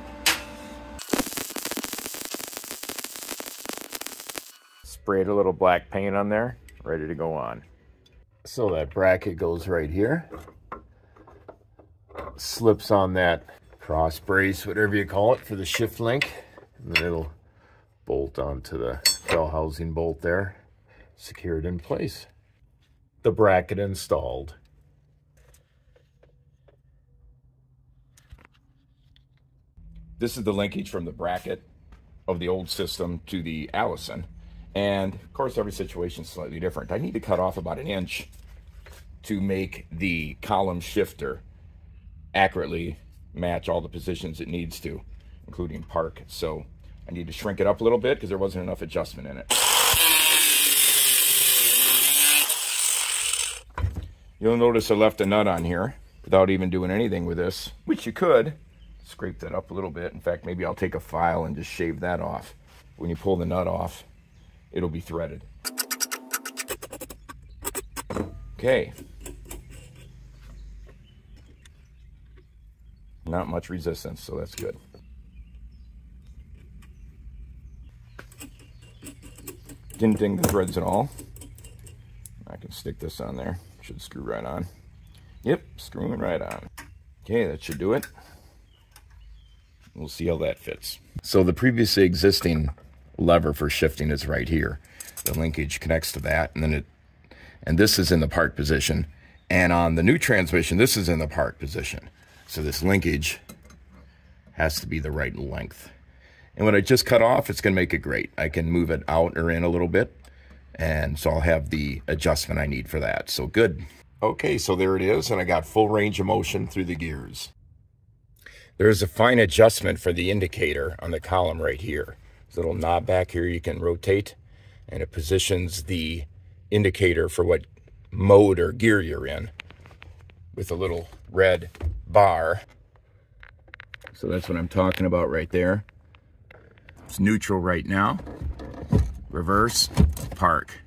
Sprayed a little black paint on there, ready to go on. So that bracket goes right here. Slips on that cross brace, whatever you call it, for the shift link. And then it'll bolt onto the bell housing bolt there, secured in place. The bracket installed. This is the linkage from the bracket of the old system to the Allison. And of course, every situation is slightly different. I need to cut off about 1 inch to make the column shifter accurately match all the positions it needs to, including park. So I need to shrink it up a little bit because there wasn't enough adjustment in it. You'll notice I left a nut on here without even doing anything with this, which you could. Scrape that up a little bit. In fact, maybe I'll take a file and just shave that off. When you pull the nut off, it'll be threaded. Okay. Not much resistance, so that's good. Didn't ding the threads at all. I can stick this on there. Should screw right on. Yep, screwing right on. Okay, that should do it. We'll see how that fits. So the previously existing lever for shifting is right here. The linkage connects to that, and then this is in the park position. And on the new transmission, this is in the park position. So this linkage has to be the right length. And when I just cut off, it's going to make it great. I can move it out or in a little bit, and so I'll have the adjustment I need for that. So good. Okay, so there it is, and I got full range of motion through the gears. There's a fine adjustment for the indicator on the column right here. There's a little knob back here you can rotate, and it positions the indicator for what mode or gear you're in. with a little red bar. So that's what I'm talking about right there. It's neutral right now. Reverse, park.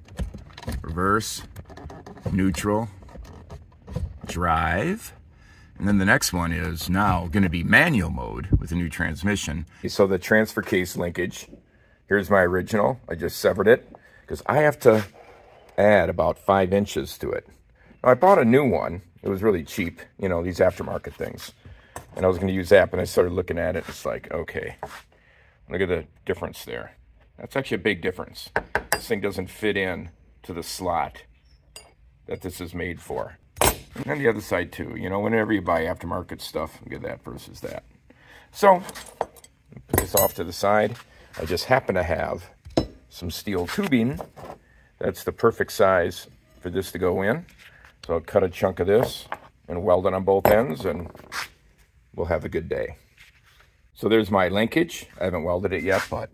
Reverse, neutral, drive. And then the next one is now going to be manual mode with the new transmission. So the transfer case linkage, here's my original. I just severed it because I have to add about 5 inches to it. Now, I bought a new one. It was really cheap, you know, these aftermarket things. And I was going to use that, but I started looking at it. It's like, okay, look at the difference there. That's actually a big difference. This thing doesn't fit in to the slot that this is made for. And the other side too, you know, whenever you buy aftermarket stuff, look at that versus that. So, put this off to the side. I just happen to have some steel tubing. That's the perfect size for this to go in. So I'll cut a chunk of this and weld it on both ends, and we'll have a good day. So there's my linkage. I haven't welded it yet, but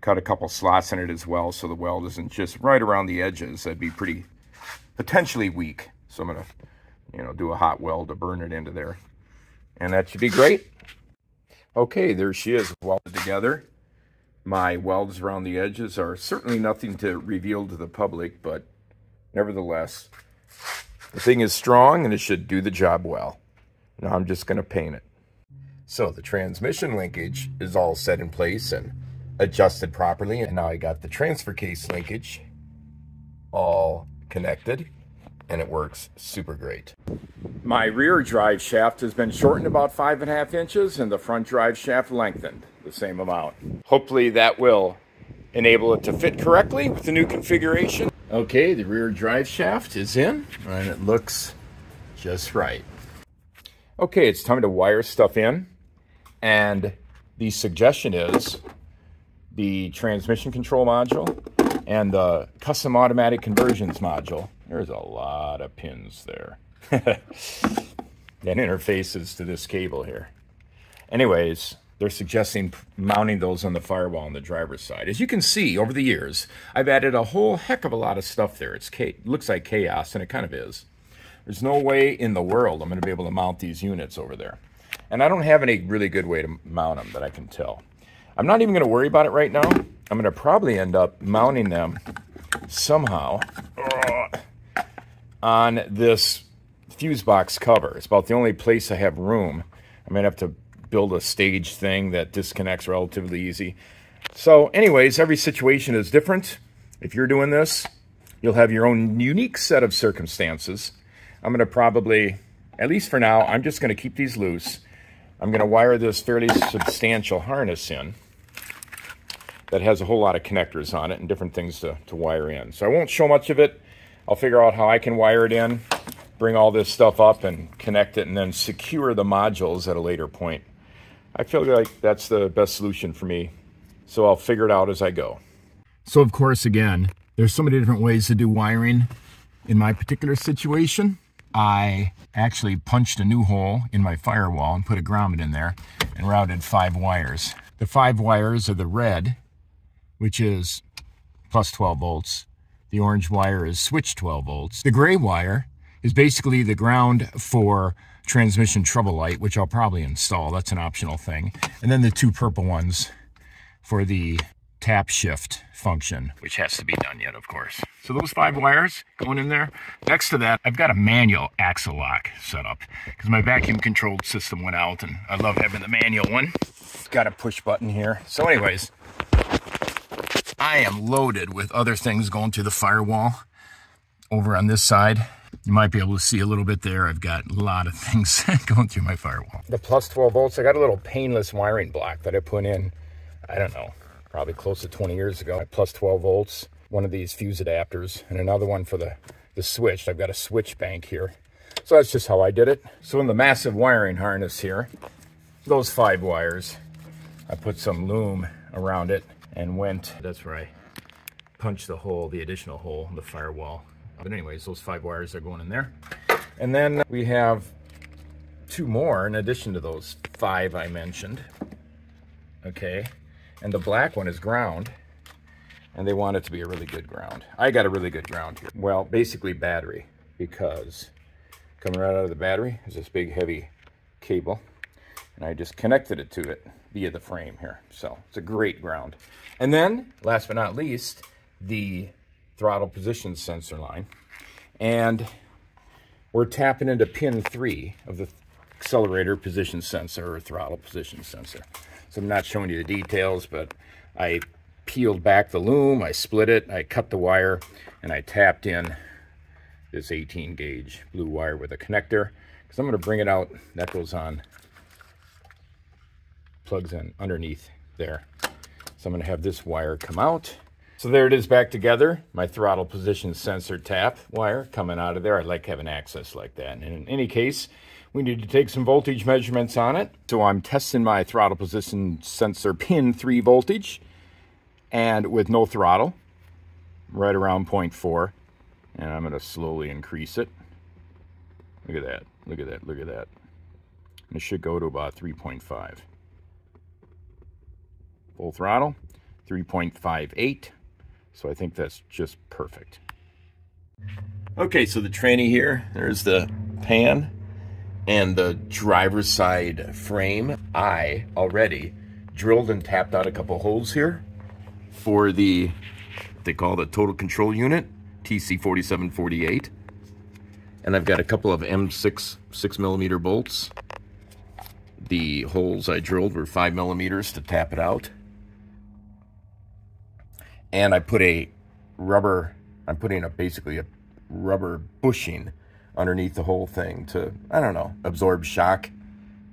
cut a couple slots in it as well so the weld isn't just right around the edges. That'd be pretty potentially weak. So I'm gonna, you know, do a hot weld to burn it into there. And that should be great. Okay, there she is, welded together. My welds around the edges are certainly nothing to reveal to the public, but nevertheless, the thing is strong and it should do the job well. Now I'm just going to paint it. So the transmission linkage is all set in place and adjusted properly, and now I got the transfer case linkage all connected, and it works super great. My rear drive shaft has been shortened about 5.5 inches, and the front drive shaft lengthened the same amount. Hopefully that will enable it to fit correctly with the new configuration. Okay, the rear drive shaft is in, and it looks just right. Okay, it's time to wire stuff in, and the suggestion is the transmission control module and the custom automatic conversions module. There's a lot of pins there. That interfaces to this cable here. Anyways, they're suggesting mounting those on the firewall on the driver's side. As you can see, over the years, I've added a whole heck of a lot of stuff there. It looks like chaos, and it kind of is. There's no way in the world I'm going to be able to mount these units over there. And I don't have any really good way to mount them that I can tell. I'm not even going to worry about it right now. I'm going to probably end up mounting them somehow on this fuse box cover. It's about the only place I have room. I'm going to have to build a stage thing that disconnects relatively easy. So anyways, every situation is different. If you're doing this, you'll have your own unique set of circumstances. I'm going to probably, at least for now, I'm just going to keep these loose. I'm going to wire this fairly substantial harness in that has a whole lot of connectors on it and different things to wire in. So I won't show much of it. I'll figure out how I can wire it in, bring all this stuff up and connect it, and then secure the modules at a later point. I feel like that's the best solution for me, so I'll figure it out as I go. So of course, again, there's so many different ways to do wiring. In my particular situation, I actually punched a new hole in my firewall and put a grommet in there and routed 5 wires. The 5 wires are the red, which is plus 12 volts. The orange wire is switch 12 volts. The gray wire is basically the ground for transmission trouble light, which I'll probably install. That's an optional thing. And then the 2 purple ones for the tap shift function, which has to be done yet, of course. So those 5 wires going in there. Next to that, I've got a manual axle lock set up because my vacuum controlled system went out, and I love having the manual one. It's got a push button here. So anyways, I am loaded with other things going through the firewall. Over on this side, you might be able to see a little bit there. I've got a lot of things going through my firewall. The plus 12 volts, I got a little painless wiring block that I put in, I don't know, probably close to 20 years ago. Plus 12 volts, one of these fuse adapters, and another one for the switch. I've got a switch bank here. So that's just how I did it. So in the massive wiring harness here, those 5 wires, I put some loom around it and that's where I punched the hole, the additional hole in the firewall. But anyways, those 5 wires are going in there. And then we have 2 more in addition to those 5 I mentioned. Okay, and the black one is ground, and they want it to be a really good ground. I got a really good ground here. Well, basically battery, because coming right out of the battery is this big heavy cable, and I just connected it to it via the frame here. So it's a great ground. And then, last but not least, the throttle position sensor line. And we're tapping into pin 3 of the accelerator position sensor or throttle position sensor. So I'm not showing you the details, but I peeled back the loom, I split it, I cut the wire, and I tapped in this 18 gauge blue wire with a connector, because I'm going to bring it out. That goes on, plugs in underneath there. So I'm going to have this wire come out. So there it is back together, my throttle position sensor tap wire coming out of there. I like having access like that. And in any case, we need to take some voltage measurements on it. So I'm testing my throttle position sensor pin 3 voltage, and with no throttle, right around 0.4. And I'm going to slowly increase it. Look at that, look at that, look at that. And it should go to about 3.5. Full throttle, 3.58. So I think that's just perfect. Okay, so the tranny here, there's the pan and the driver's side frame. I already drilled and tapped out a couple holes here for the, what they call the total control unit, TC4748. And I've got a couple of M6 6mm bolts. The holes I drilled were 5mm to tap it out. And I put a rubber, I'm putting a basically a rubber bushing underneath the whole thing to, I don't know, absorb shock.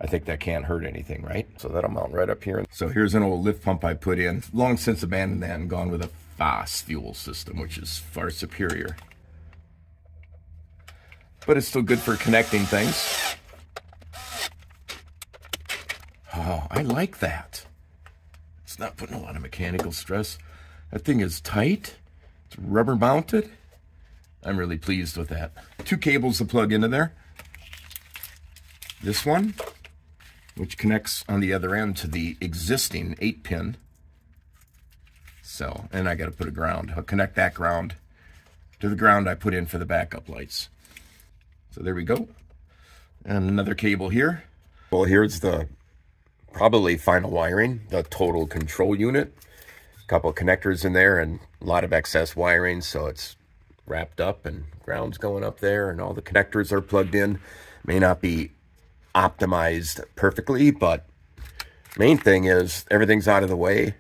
I think that can't hurt anything, right? So that'll mount right up here. So here's an old lift pump I put in, long since abandoned that and gone with a fast fuel system, which is far superior. But it's still good for connecting things. Oh, I like that. It's not putting a lot of mechanical stress. That thing is tight. It's rubber mounted. I'm really pleased with that. 2 cables to plug into there. This one, which connects on the other end to the existing 8-pin. So, and I got to put a ground. I'll connect that ground to the ground I put in for the backup lights. So there we go. And another cable here. Well, here's the probably final wiring, the total control unit. A couple of connectors in there and a lot of excess wiring, so it's wrapped up and ground's going up there and all the connectors are plugged in. May not be optimized perfectly, but main thing is everything's out of the way.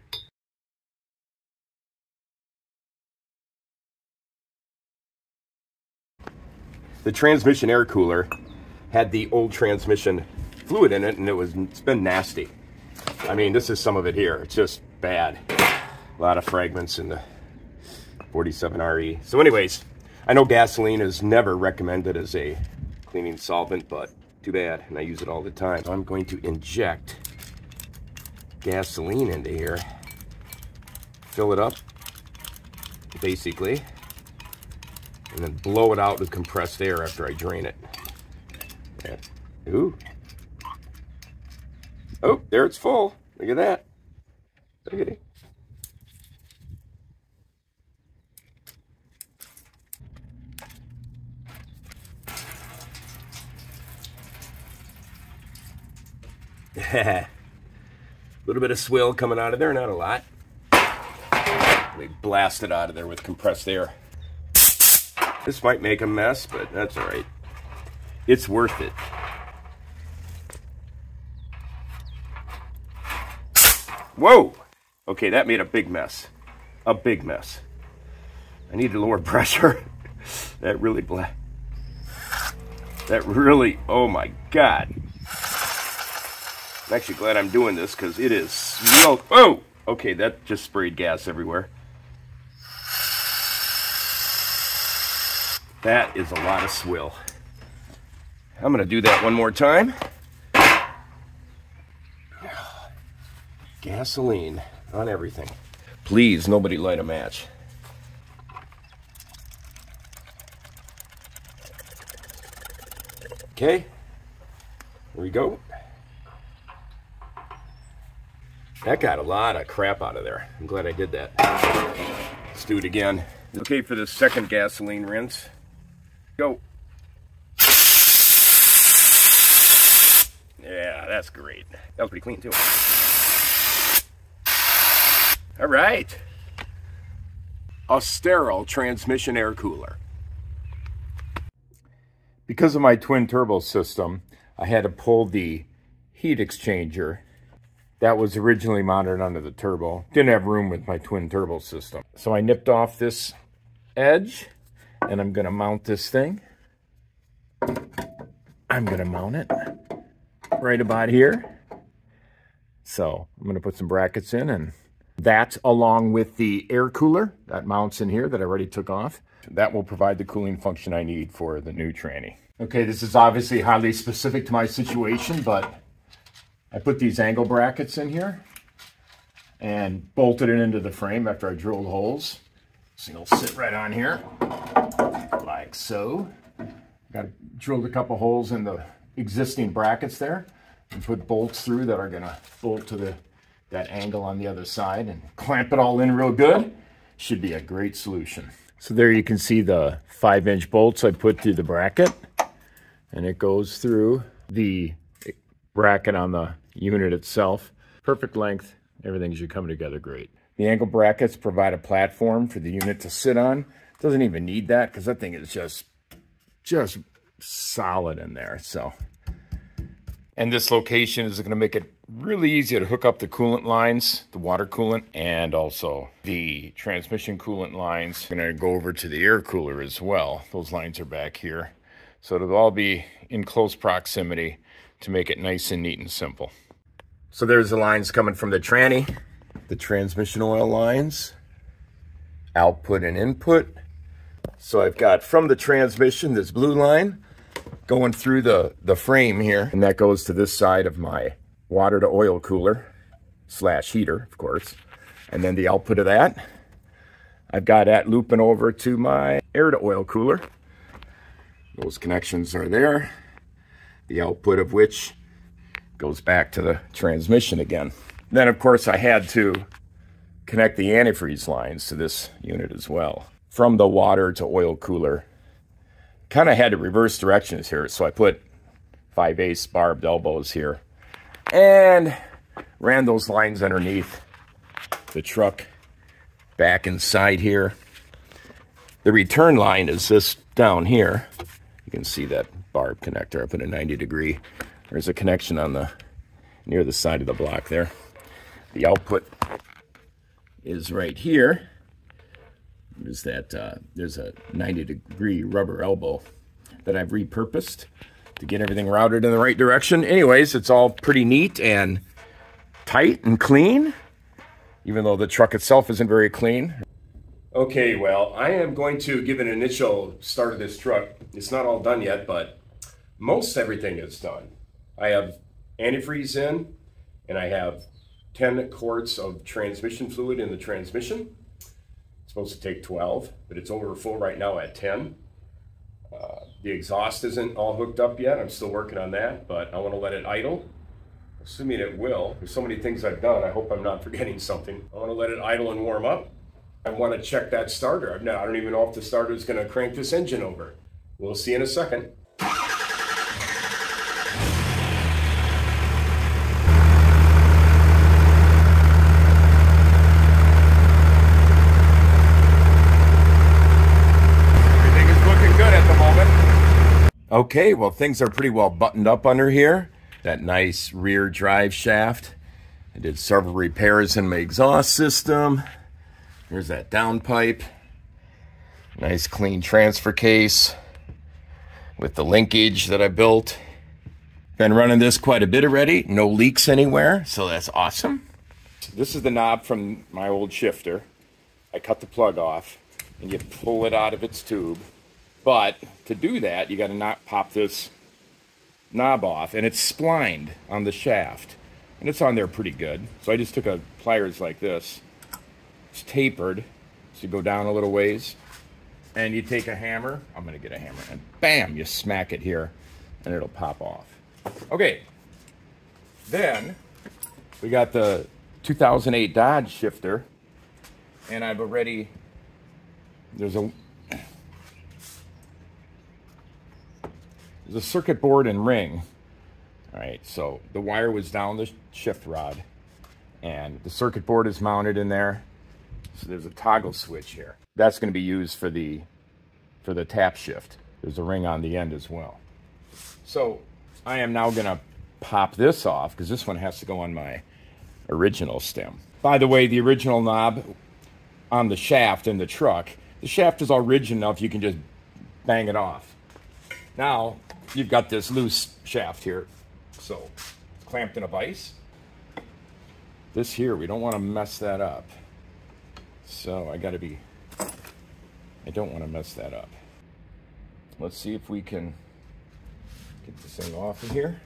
The transmission air cooler had the old transmission fluid in it, and it's been nasty. I mean, this is some of it here. It's just bad. A lot of fragments in the 47RE. So anyways, I know gasoline is never recommended as a cleaning solvent, but too bad, and I use it all the time. I'm going to inject gasoline into here, fill it up, basically, and then blow it out with compressed air after I drain it. Yeah. Ooh. Oh, there it's full. Look at that. Look at it. A little bit of swill coming out of there, not a lot. We blast it out of there with compressed air. This might make a mess, but that's all right. It's worth it. Whoa! Okay, that made a big mess. A big mess. I need to lower pressure. That really oh my God. I'm actually glad I'm doing this because it is real. Oh! Okay, that just sprayed gas everywhere. That is a lot of swill. I'm going to do that one more time. Gasoline on everything. Please, nobody light a match. Okay, here we go. That got a lot of crap out of there. I'm glad I did that. Let's do it again. Okay, for the second gasoline rinse. Go. Yeah, that's great. That was pretty clean too. All right. A sterile transmission air cooler. Because of my twin turbo system, I had to pull the heat exchanger that was originally mounted under the turbo. Didn't have room with my twin turbo system. So I nipped off this edge, and I'm gonna mount this thing. I'm gonna mount it right about here. So I'm gonna put some brackets in, and that, along with the air cooler that mounts in here that I already took off, that will provide the cooling function I need for the new tranny. Okay, this is obviously highly specific to my situation, but I put these angle brackets in here and bolted it into the frame after I drilled holes. So it'll sit right on here, like so. Drilled a couple holes in the existing brackets there and put bolts through that are gonna bolt to that angle on the other side and clamp it all in real good. Should be a great solution. So there you can see the 5-inch bolts I put through the bracket, and it goes through the bracket on the unit itself. Perfect length, everything should come together great. The angle brackets provide a platform for the unit to sit on. Doesn't even need that because that thing is just solid in there. So, and this location is going to make it really easy to hook up the coolant lines, the water coolant, and also the transmission coolant lines. I'm going to go over to the air cooler as well. Those lines are back here. So it'll all be in close proximity to make it nice and neat and simple. So there's the lines coming from the tranny, the transmission oil lines, output and input. So I've got from the transmission this blue line going through the frame here, and that goes to this side of my water to oil cooler / heater, of course. And then the output of that, I've got that looping over to my air to oil cooler. Those connections are there, the output of which goes back to the transmission again. Then of course I had to connect the antifreeze lines to this unit as well. From the water to oil cooler, kind of had to reverse directions here, so I put 5/8 barbed elbows here and ran those lines underneath the truck back inside here. The return line is this down here. You can see that barb connector up in a 90-degree. There's a connection on the near the side of the block there. The output is right here. There's that there's a 90-degree rubber elbow that I've repurposed to get everything routed in the right direction. Anyways, it's all pretty neat and tight and clean, even though the truck itself isn't very clean. Okay, well, I am going to give an initial start of this truck. It's not all done yet, but most everything is done. I have antifreeze in, and I have 10 quarts of transmission fluid in the transmission. It's supposed to take 12, but it's over full right now at 10. The exhaust isn't all hooked up yet. I'm still working on that, but I want to let it idle. Assuming it will. There's so many things I've done. I hope I'm not forgetting something. I want to let it idle and warm up. I want to check that starter. I don't even know if the starter is going to crank this engine over. We'll see in a second. Okay, well, things are pretty well buttoned up under here. That nice rear drive shaft. I did several repairs in my exhaust system. There's that downpipe. Nice clean transfer case with the linkage that I built. Been running this quite a bit already. No leaks anywhere, so that's awesome. This is the knob from my old shifter. I cut the plug off, and you pull it out of its tube. But to do that, you got to not pop this knob off, and it's splined on the shaft, and it's on there pretty good. So I just took a pliers like this. It's tapered, so you go down a little ways, and you take a hammer. I'm going to get a hammer, and bam, you smack it here, and it'll pop off. Okay, then we got the 2008 Dodge shifter, and I've already, there's a circuit board and ring All right, so the wire was down the shift rod, and the circuit board is mounted in there. So there's a toggle switch here. That's going to be used for the tap shift. There's a ring on the end as well. So I am now going to pop this off because this one has to go on my original stem. By the way, the original knob on the shaft in the truck, the shaft is all rigid enough you can just bang it off. Now you've got this loose shaft here, so it's clamped in a vise. This here, we don't want to mess that up. So I don't want to mess that up. Let's see if we can get this thing off of here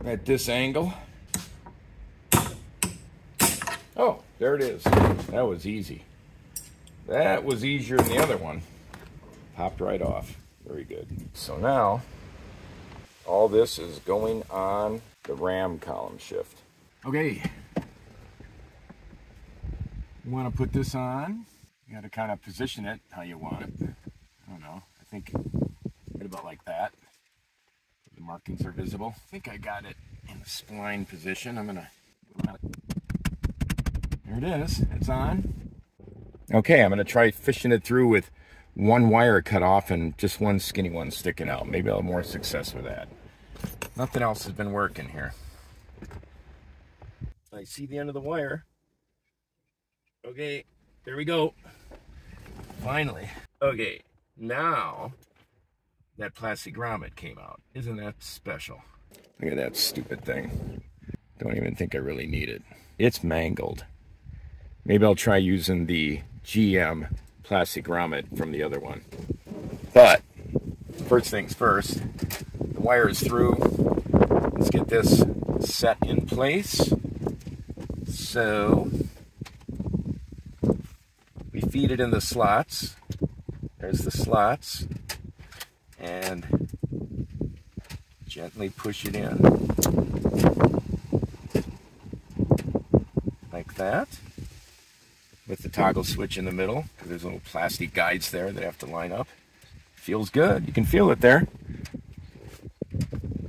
at this angle. Oh, there it is. That was easy. That was easier than the other one. Popped right off. Very good. So now, all this is going on the ram column shift. Okay. You want to put this on. You got to kind of position it how you want it. I don't know. I think right about like that. The markings are visible. I think I got it in the spline position. There it is. It's on. Okay, I'm going to try fishing it through with one wire cut off and just one skinny one sticking out. Maybe I'll have more success with that. Nothing else has been working here. I see the end of the wire. Okay, there we go. Finally. Okay, now that plastic grommet came out. Isn't that special? Look at that stupid thing. Don't even think I really need it. It's mangled. Maybe I'll try using the GM plastic grommet from the other one. But first things first, the wire is through. Let's get this set in place. So we feed it in the slots. There's the slots. And gently push it in. Like that. With the toggle switch in the middle. There's little plastic guides there that have to line up. Feels good. You can feel it there.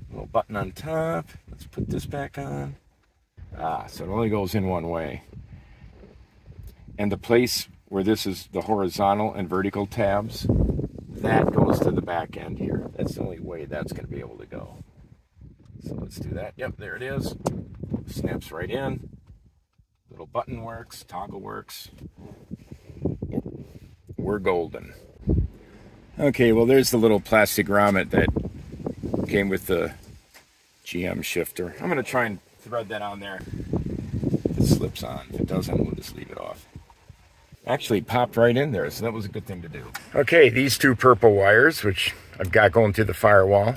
Little button on top. Let's put this back on. So it only goes in one way. And the place where this is the horizontal and vertical tabs, that goes to the back end here. That's the only way that's going to be able to go. So let's do that. Yep, there it is. Snaps right in. Little button works, toggle works. We're golden. Okay, well there's the little plastic grommet that came with the GM shifter. I'm going to try and thread that on there. If it slips on. If it doesn't, we'll just leave it off. Actually popped right in there, so that was a good thing to do. Okay, these two purple wires, which I've got going through the firewall,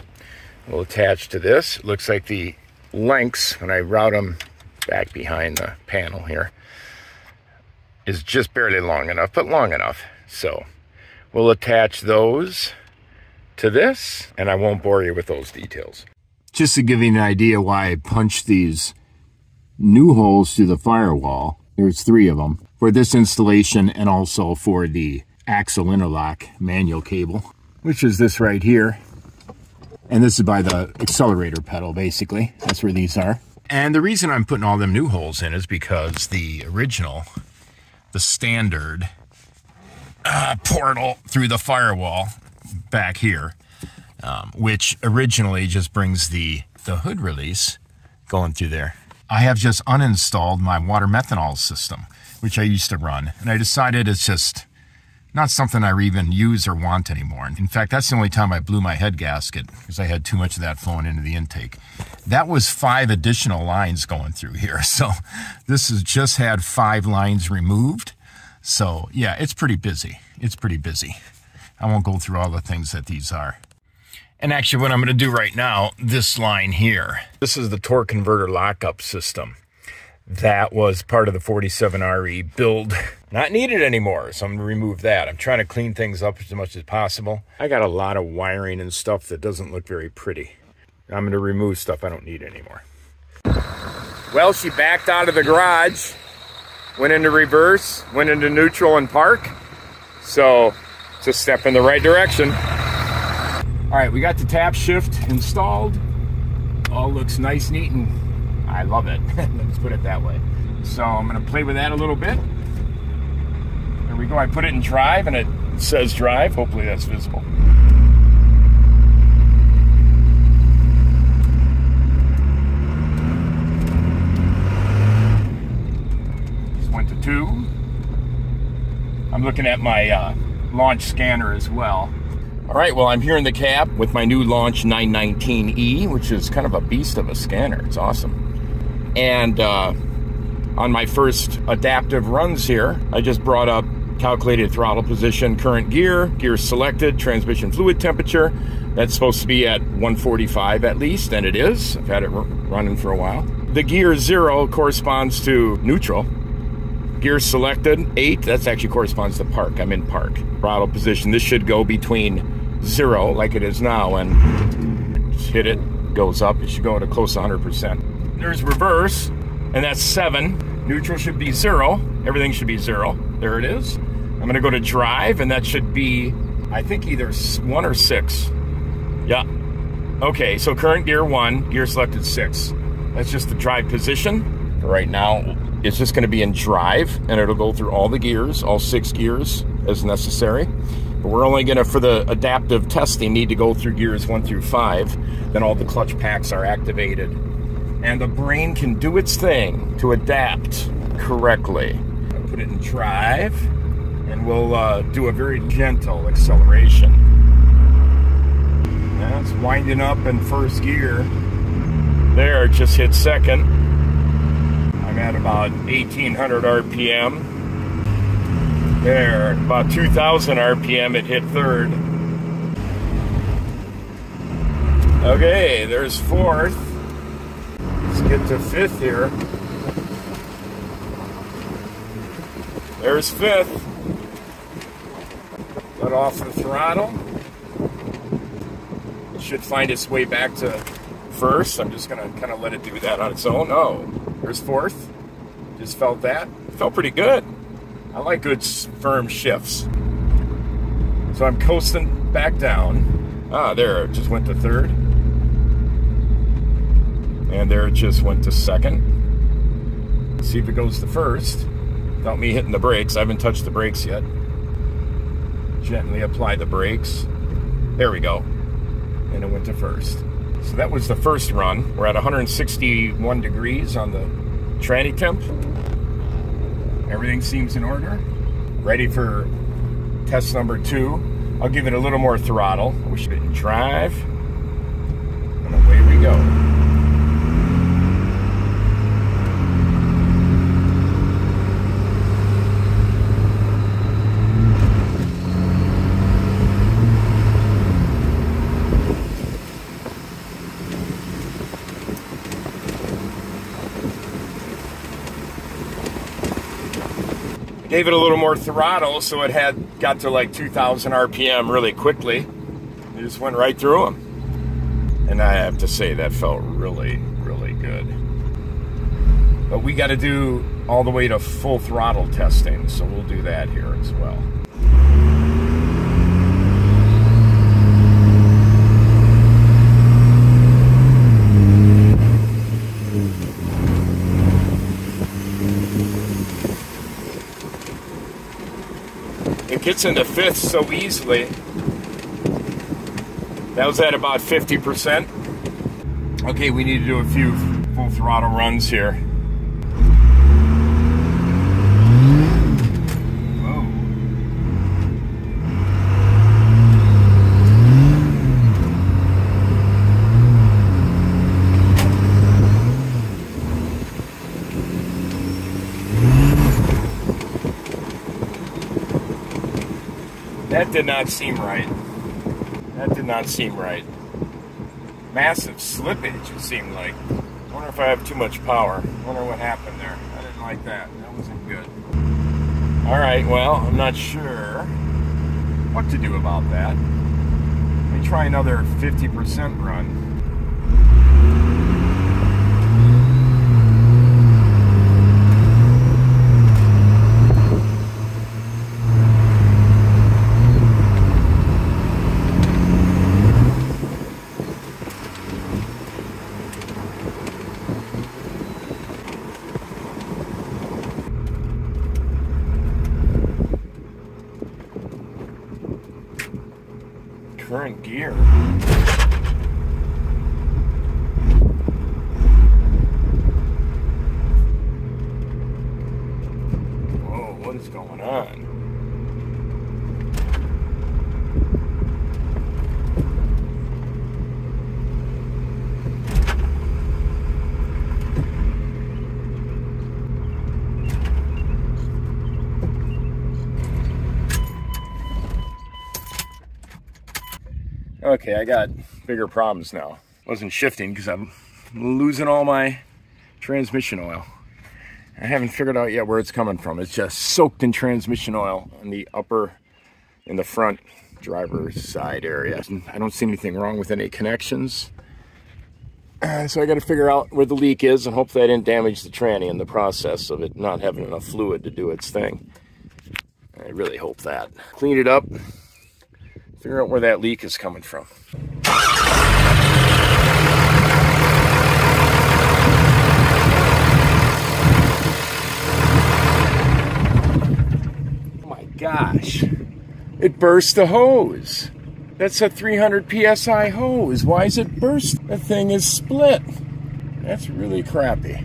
will attach to this. It looks like the lengths, when I route them back behind the panel here, is just barely long enough, but long enough. So we'll attach those to this, and I won't bore you with those details. Just to give you an idea why I punched these new holes through the firewall, there's 3 of them, for this installation and also for the axle interlock manual cable, which is this right here. And this is by the accelerator pedal, basically. That's where these are. And the reason I'm putting all them new holes in is because the original, the standard portal through the firewall back here, which originally just brings the hood release going through there. I have just uninstalled my water methanol system, which I used to run, and I decided it's just not something I even use or want anymore. In fact, that's the only time I blew my head gasket, because I had too much of that flowing into the intake. That was 5 additional lines going through here, so this has just had 5 lines removed. So yeah, it's pretty busy. It's pretty busy. I won't go through all the things that these are. And actually what I'm going to do right now, this line here, this is the torque converter lockup system. That was part of the 47RE build. Not needed anymore, so I'm going to remove that. I'm trying to clean things up as much as possible. I got a lot of wiring and stuff that doesn't look very pretty. I'm going to remove stuff I don't need anymore. Well, she backed out of the garage, went into reverse, went into neutral and park. So it's a step in the right direction. All right, we got the tap shift installed. All looks nice, neat, and I love it. Let's put it that way. So I'm going to play with that a little bit. There we go. I put it in drive, and it says drive. Hopefully that's visible. Just went to 2. I'm looking at my launch scanner as well. All right, well, I'm here in the cab with my new Launch 919E, which is kind of a beast of a scanner. It's awesome. And on my first adaptive runs here, I just brought up calculated throttle position, current gear, gear selected, transmission fluid temperature. That's supposed to be at 145 at least, and it is. I've had it running for a while. The gear 0 corresponds to neutral. Gear selected, 8, that's actually corresponds to park. I'm in park. Throttle position, this should go between 0, like it is now, and just hit it, goes up. It should go to close to 100%. There's reverse, and that's 7. Neutral should be 0. Everything should be 0. There it is. I'm going to go to drive, and that should be, I think, either 1 or 6. Yeah. Okay, so current gear 1, gear selected 6. That's just the drive position. Right now, it's just going to be in drive, and it'll go through all the gears, all 6 gears as necessary. But we're only going to, for the adaptive testing, need to go through gears 1 through 5. Then all the clutch packs are activated. And the brain can do its thing to adapt correctly. I'll put it in drive, and we'll do a very gentle acceleration. That's winding up in first gear. There, just hit second. I'm at about 1,800 RPM. There, about 2,000 RPM, it hit third. Okay, there's fourth. Let's get to fifth here. There's fifth. Let off the throttle. It should find its way back to first. I'm just gonna kind of let it do that on its own. Oh, there's fourth. Just felt that. Felt pretty good. I like good firm shifts. So I'm coasting back down. Ah, there, it just went to third. And there it just went to second. Let's see if it goes to first without me hitting the brakes. I haven't touched the brakes yet. Gently apply the brakes. There we go. And it went to first. So that was the first run. We're at 161 degrees on the tranny temp. Everything seems in order. Ready for test number 2. I'll give it a little more throttle. We should hit drive. And away we go. Gave it a little more throttle, so it got to like 2,000 RPM really quickly. It just went right through them. And I have to say, that felt really, really good. But we got to do all the way to full throttle testing, so we'll do that here as well. It gets into fifth so easily. That was at about 50%. Okay, we need to do a few full throttle runs here. Whoa. That did not seem right. That did not seem right. Massive slippage, it seemed like. I wonder if I have too much power. I wonder what happened there. I didn't like that. That wasn't good. Alright, well, I'm not sure what to do about that. Let me try another 50% run. current gear. Whoa, what is going on? Okay, I got bigger problems now. Wasn't shifting because I'm losing all my transmission oil. I haven't figured out yet where it's coming from. It's just soaked in transmission oil in the front driver's side area. I don't see anything wrong with any connections. So I got to figure out where the leak is and hopefully I didn't damage the tranny in the process of it not having enough fluid to do its thing. I really hope that. Clean it up. Figure out where that leak is coming from. Oh my gosh. It burst the hose. That's a 300 PSI hose. Why is it burst? That thing is split. That's really crappy.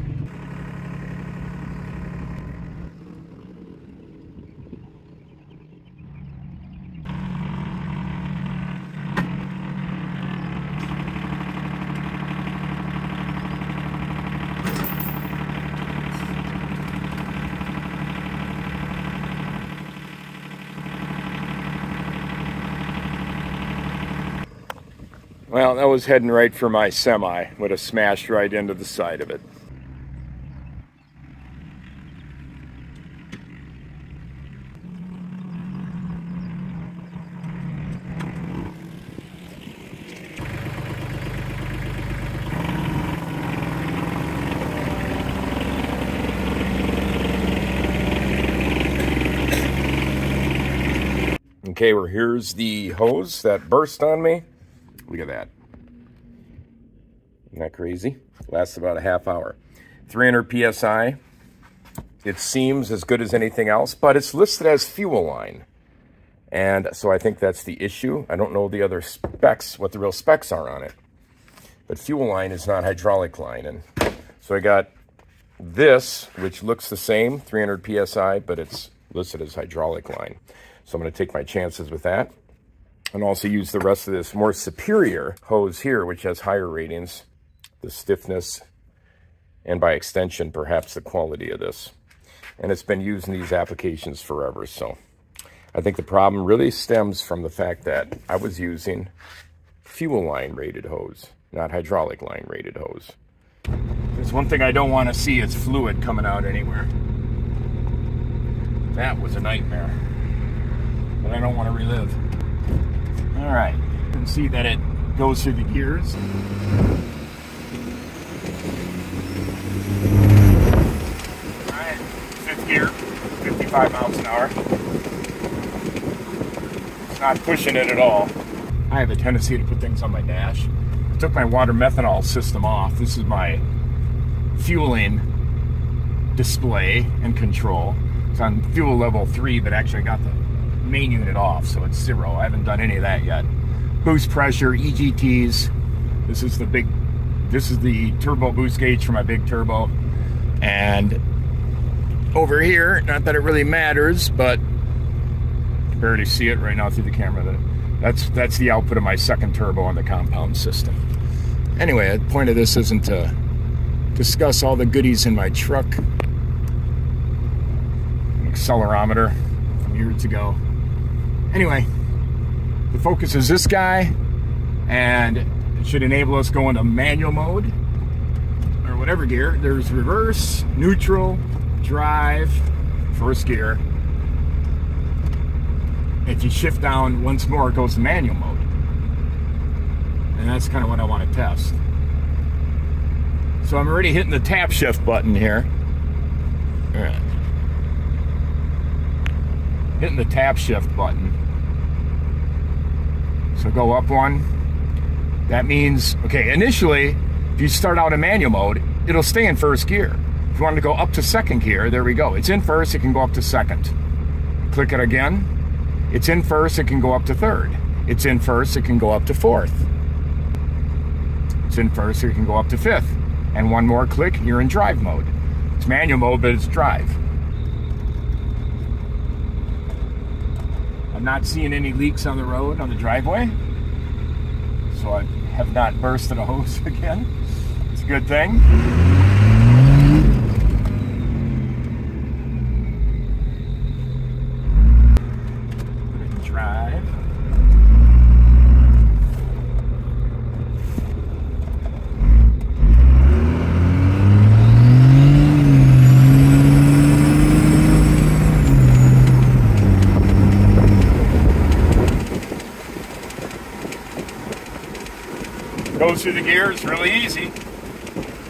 Well, that was heading right for my semi. Would have smashed right into the side of it. Okay, well, here's the hose that burst on me. Look at that. Isn't that crazy? Lasts about a half hour. 300 PSI. It seems as good as anything else, but it's listed as fuel line. And so I think that's the issue. I don't know the other specs, what the real specs are on it. But fuel line is not hydraulic line. And so I got this, which looks the same, 300 PSI, but it's listed as hydraulic line. So I'm going to take my chances with that. And also use the rest of this more superior hose here, which has higher ratings, the stiffness, and by extension, perhaps the quality of this. And it's been used in these applications forever. So I think the problem really stems from the fact that I was using fuel line rated hose, not hydraulic line rated hose. There's one thing I don't want to see, is fluid coming out anywhere. That was a nightmare that I don't want to relive. All right, you can see that it goes through the gears. All right, fifth gear, 55 miles an hour. It's not pushing it at all. I have a tendency to put things on my dash. I took my water methanol system off. This is my fueling display and control. It's on fuel level 3, but actually I got the main unit off, so it's 0. I haven't done any of that yet. Boost pressure, EGTs. This is the turbo boost gauge for my big turbo. And over here, not that it really matters, but you can barely see it right now through the camera. That's the output of my second turbo on the compound system. Anyway, the point of this isn't to discuss all the goodies in my truck. An accelerometer from years ago. Anyway, the focus is this guy, and it should enable us go into manual mode, or whatever gear. There's reverse, neutral, drive, first gear. If you shift down once more, it goes to manual mode. And that's kind of what I want to test. So I'm already hitting the tap shift button here. All right. Hitting the tap shift button. So go up one. That means, okay, initially, if you start out in manual mode, it'll stay in first gear. If you want to go up to second gear, there we go. It's in first, it can go up to second. Click it again. It's in first, it can go up to third. It's in first, it can go up to fourth. It's in first, it can go up to fifth. And one more click, you're in drive mode. It's manual mode, but it's drive. I'm not seeing any leaks on the road, on the driveway. So I have not bursted a hose again. It's a good thing. Put it in drive. Goes through the gears really easy.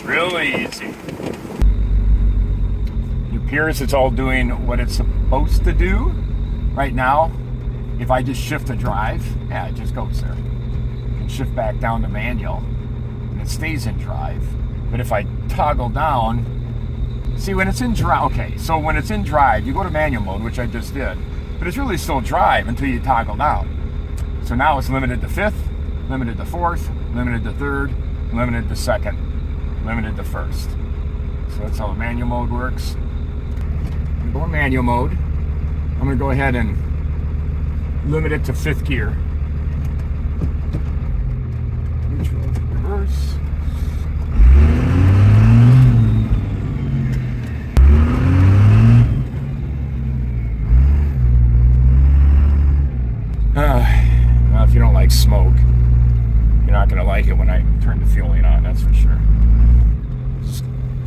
Really easy. It appears it's all doing what it's supposed to do. Right now, if I just shift the drive, yeah, it just goes there. And shift back down to manual, and it stays in drive. But if I toggle down, see when it's in drive, okay, so when it's in drive, you go to manual mode, which I just did, but it's really still drive until you toggle down. So now it's limited to fifth, limited to fourth, limited to third, limited to second, limited to first. So that's how the manual mode works. I'm going to go in manual mode. I'm going to go ahead and limit it to fifth gear. Neutral, reverse. Well, if you don't like smoke, you're not going to like it when I turn the fueling on, that's for sure.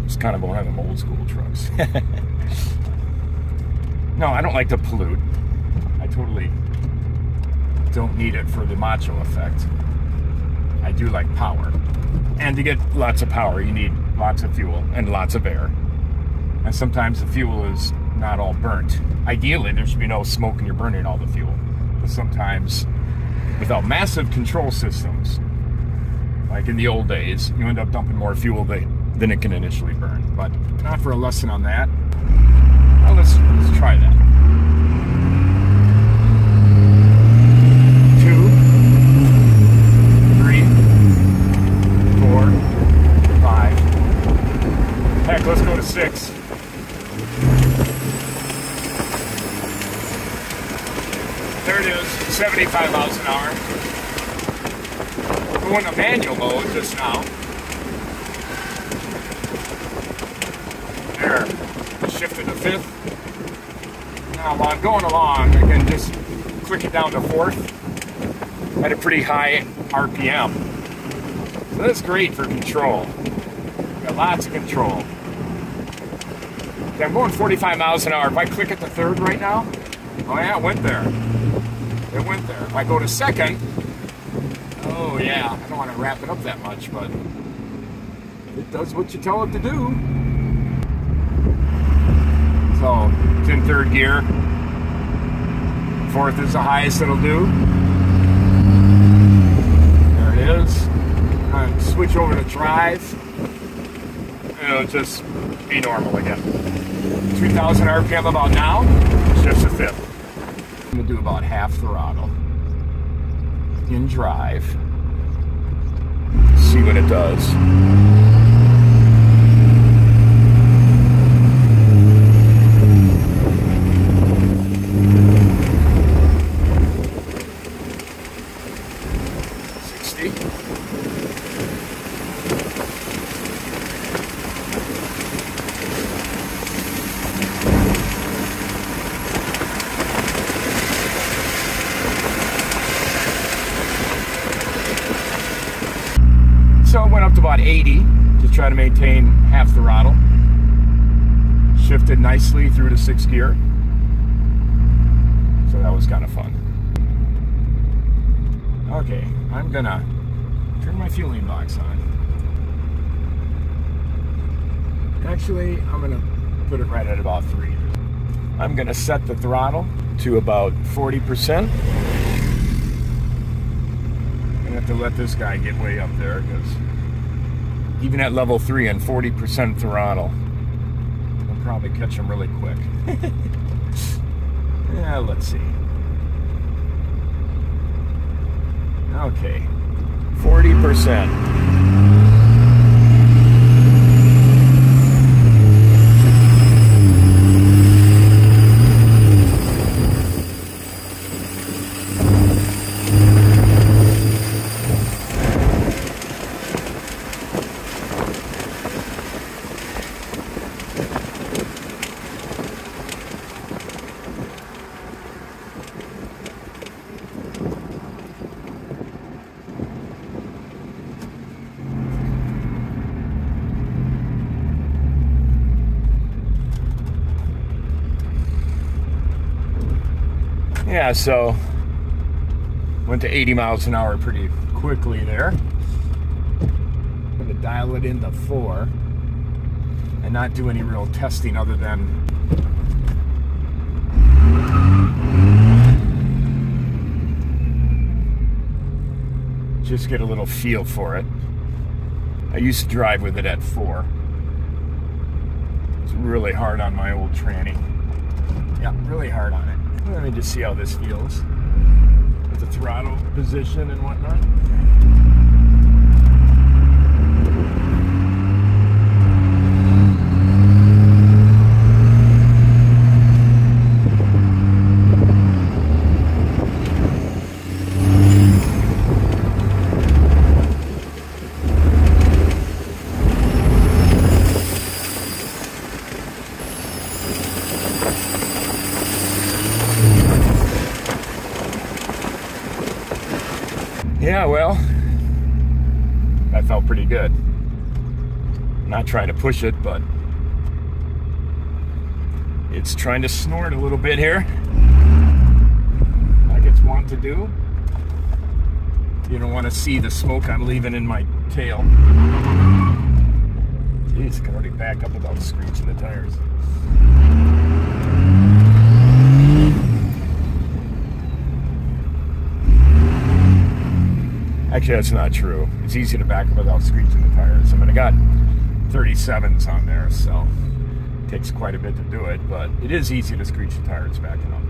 It's kind of one of them old school trucks. No, I don't like to pollute. I totally don't need it for the macho effect. I do like power. And to get lots of power, you need lots of fuel and lots of air. And sometimes the fuel is not all burnt. Ideally, there should be no smoke and you're burning all the fuel. But sometimes, without massive control systems, like in the old days, you end up dumping more fuel than it can initially burn. But not for a lesson on that. Well, let's try that. 2, 3, 4, 5. Heck, let's go to 6. There it is, 75 miles an hour. We're going to manual mode just now. There, shifted to fifth. Now while I'm going along, I can just click it down to fourth at a pretty high RPM. So that's great for control. Got lots of control. Okay, I'm going 45 miles an hour. If I click at the third right now, oh yeah, it went there. It went there. If I go to second, oh yeah, I don't want to wrap it up that much, but it does what you tell it to do. So it's in third gear. Fourth is the highest it'll do. There it is. I'm switch over to drive. It'll just be normal again. 2,000 RPM about now. Shifts to fifth. I'm going to do about half throttle in drive. See what it does. So it went up to about 80 to try to maintain half throttle. Shifted nicely through to 6th gear. So that was kind of fun. Okay, I'm gonna turn my fueling box on. Actually, I'm gonna put it right at about 3. I'm gonna set the throttle to about 40%. I have to let this guy get way up there because even at level 3 and 40% throttle, I'll probably catch him really quick. Yeah, let's see. Okay, 40%. Yeah, so went to 80 miles an hour pretty quickly there. I'm gonna dial it into 4 and not do any real testing other than just get a little feel for it. I used to drive with it at 4. It's really hard on my old tranny. Yeah, really hard on it. Let me just see how this feels with the throttle position and whatnot. Yeah, well, that felt pretty good. Not trying to push it, but it's trying to snort a little bit here, like it's wont to do. You don't want to see the smoke I'm leaving in my tail. Jeez, I can already back up without screeching the tires. Actually, that's not true. It's easy to back up without screeching the tires. I mean, I got 37s on there, so it takes quite a bit to do it, but it is easy to screech the tires backing up.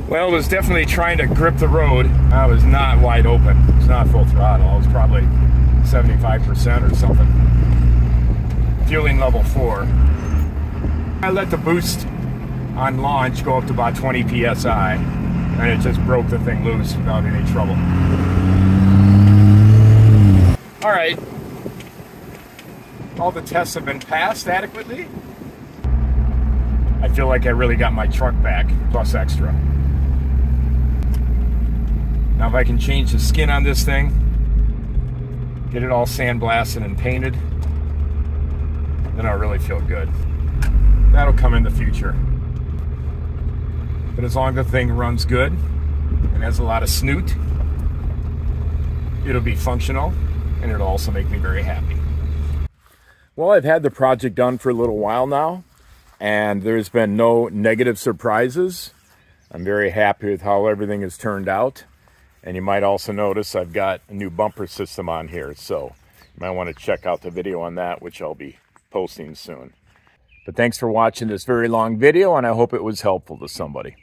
Well, I was definitely trying to grip the road. I was not wide open. It was not full throttle. I was probably 75% or something. Fueling level 4. I let the boost on launch go up to about 20 psi, and it just broke the thing loose without any trouble. All right. All the tests have been passed adequately. I feel like I really got my truck back, plus extra. Now if I can change the skin on this thing, get it all sandblasted and painted, then I'll really feel good. That'll come in the future. But as long as the thing runs good and has a lot of snoot, it'll be functional and it'll also make me very happy. Well, I've had the project done for a little while now, and there's been no negative surprises. I'm very happy with how everything has turned out. And you might also notice I've got a new bumper system on here, so you might want to check out the video on that, which I'll be posting soon. But thanks for watching this very long video, and I hope it was helpful to somebody.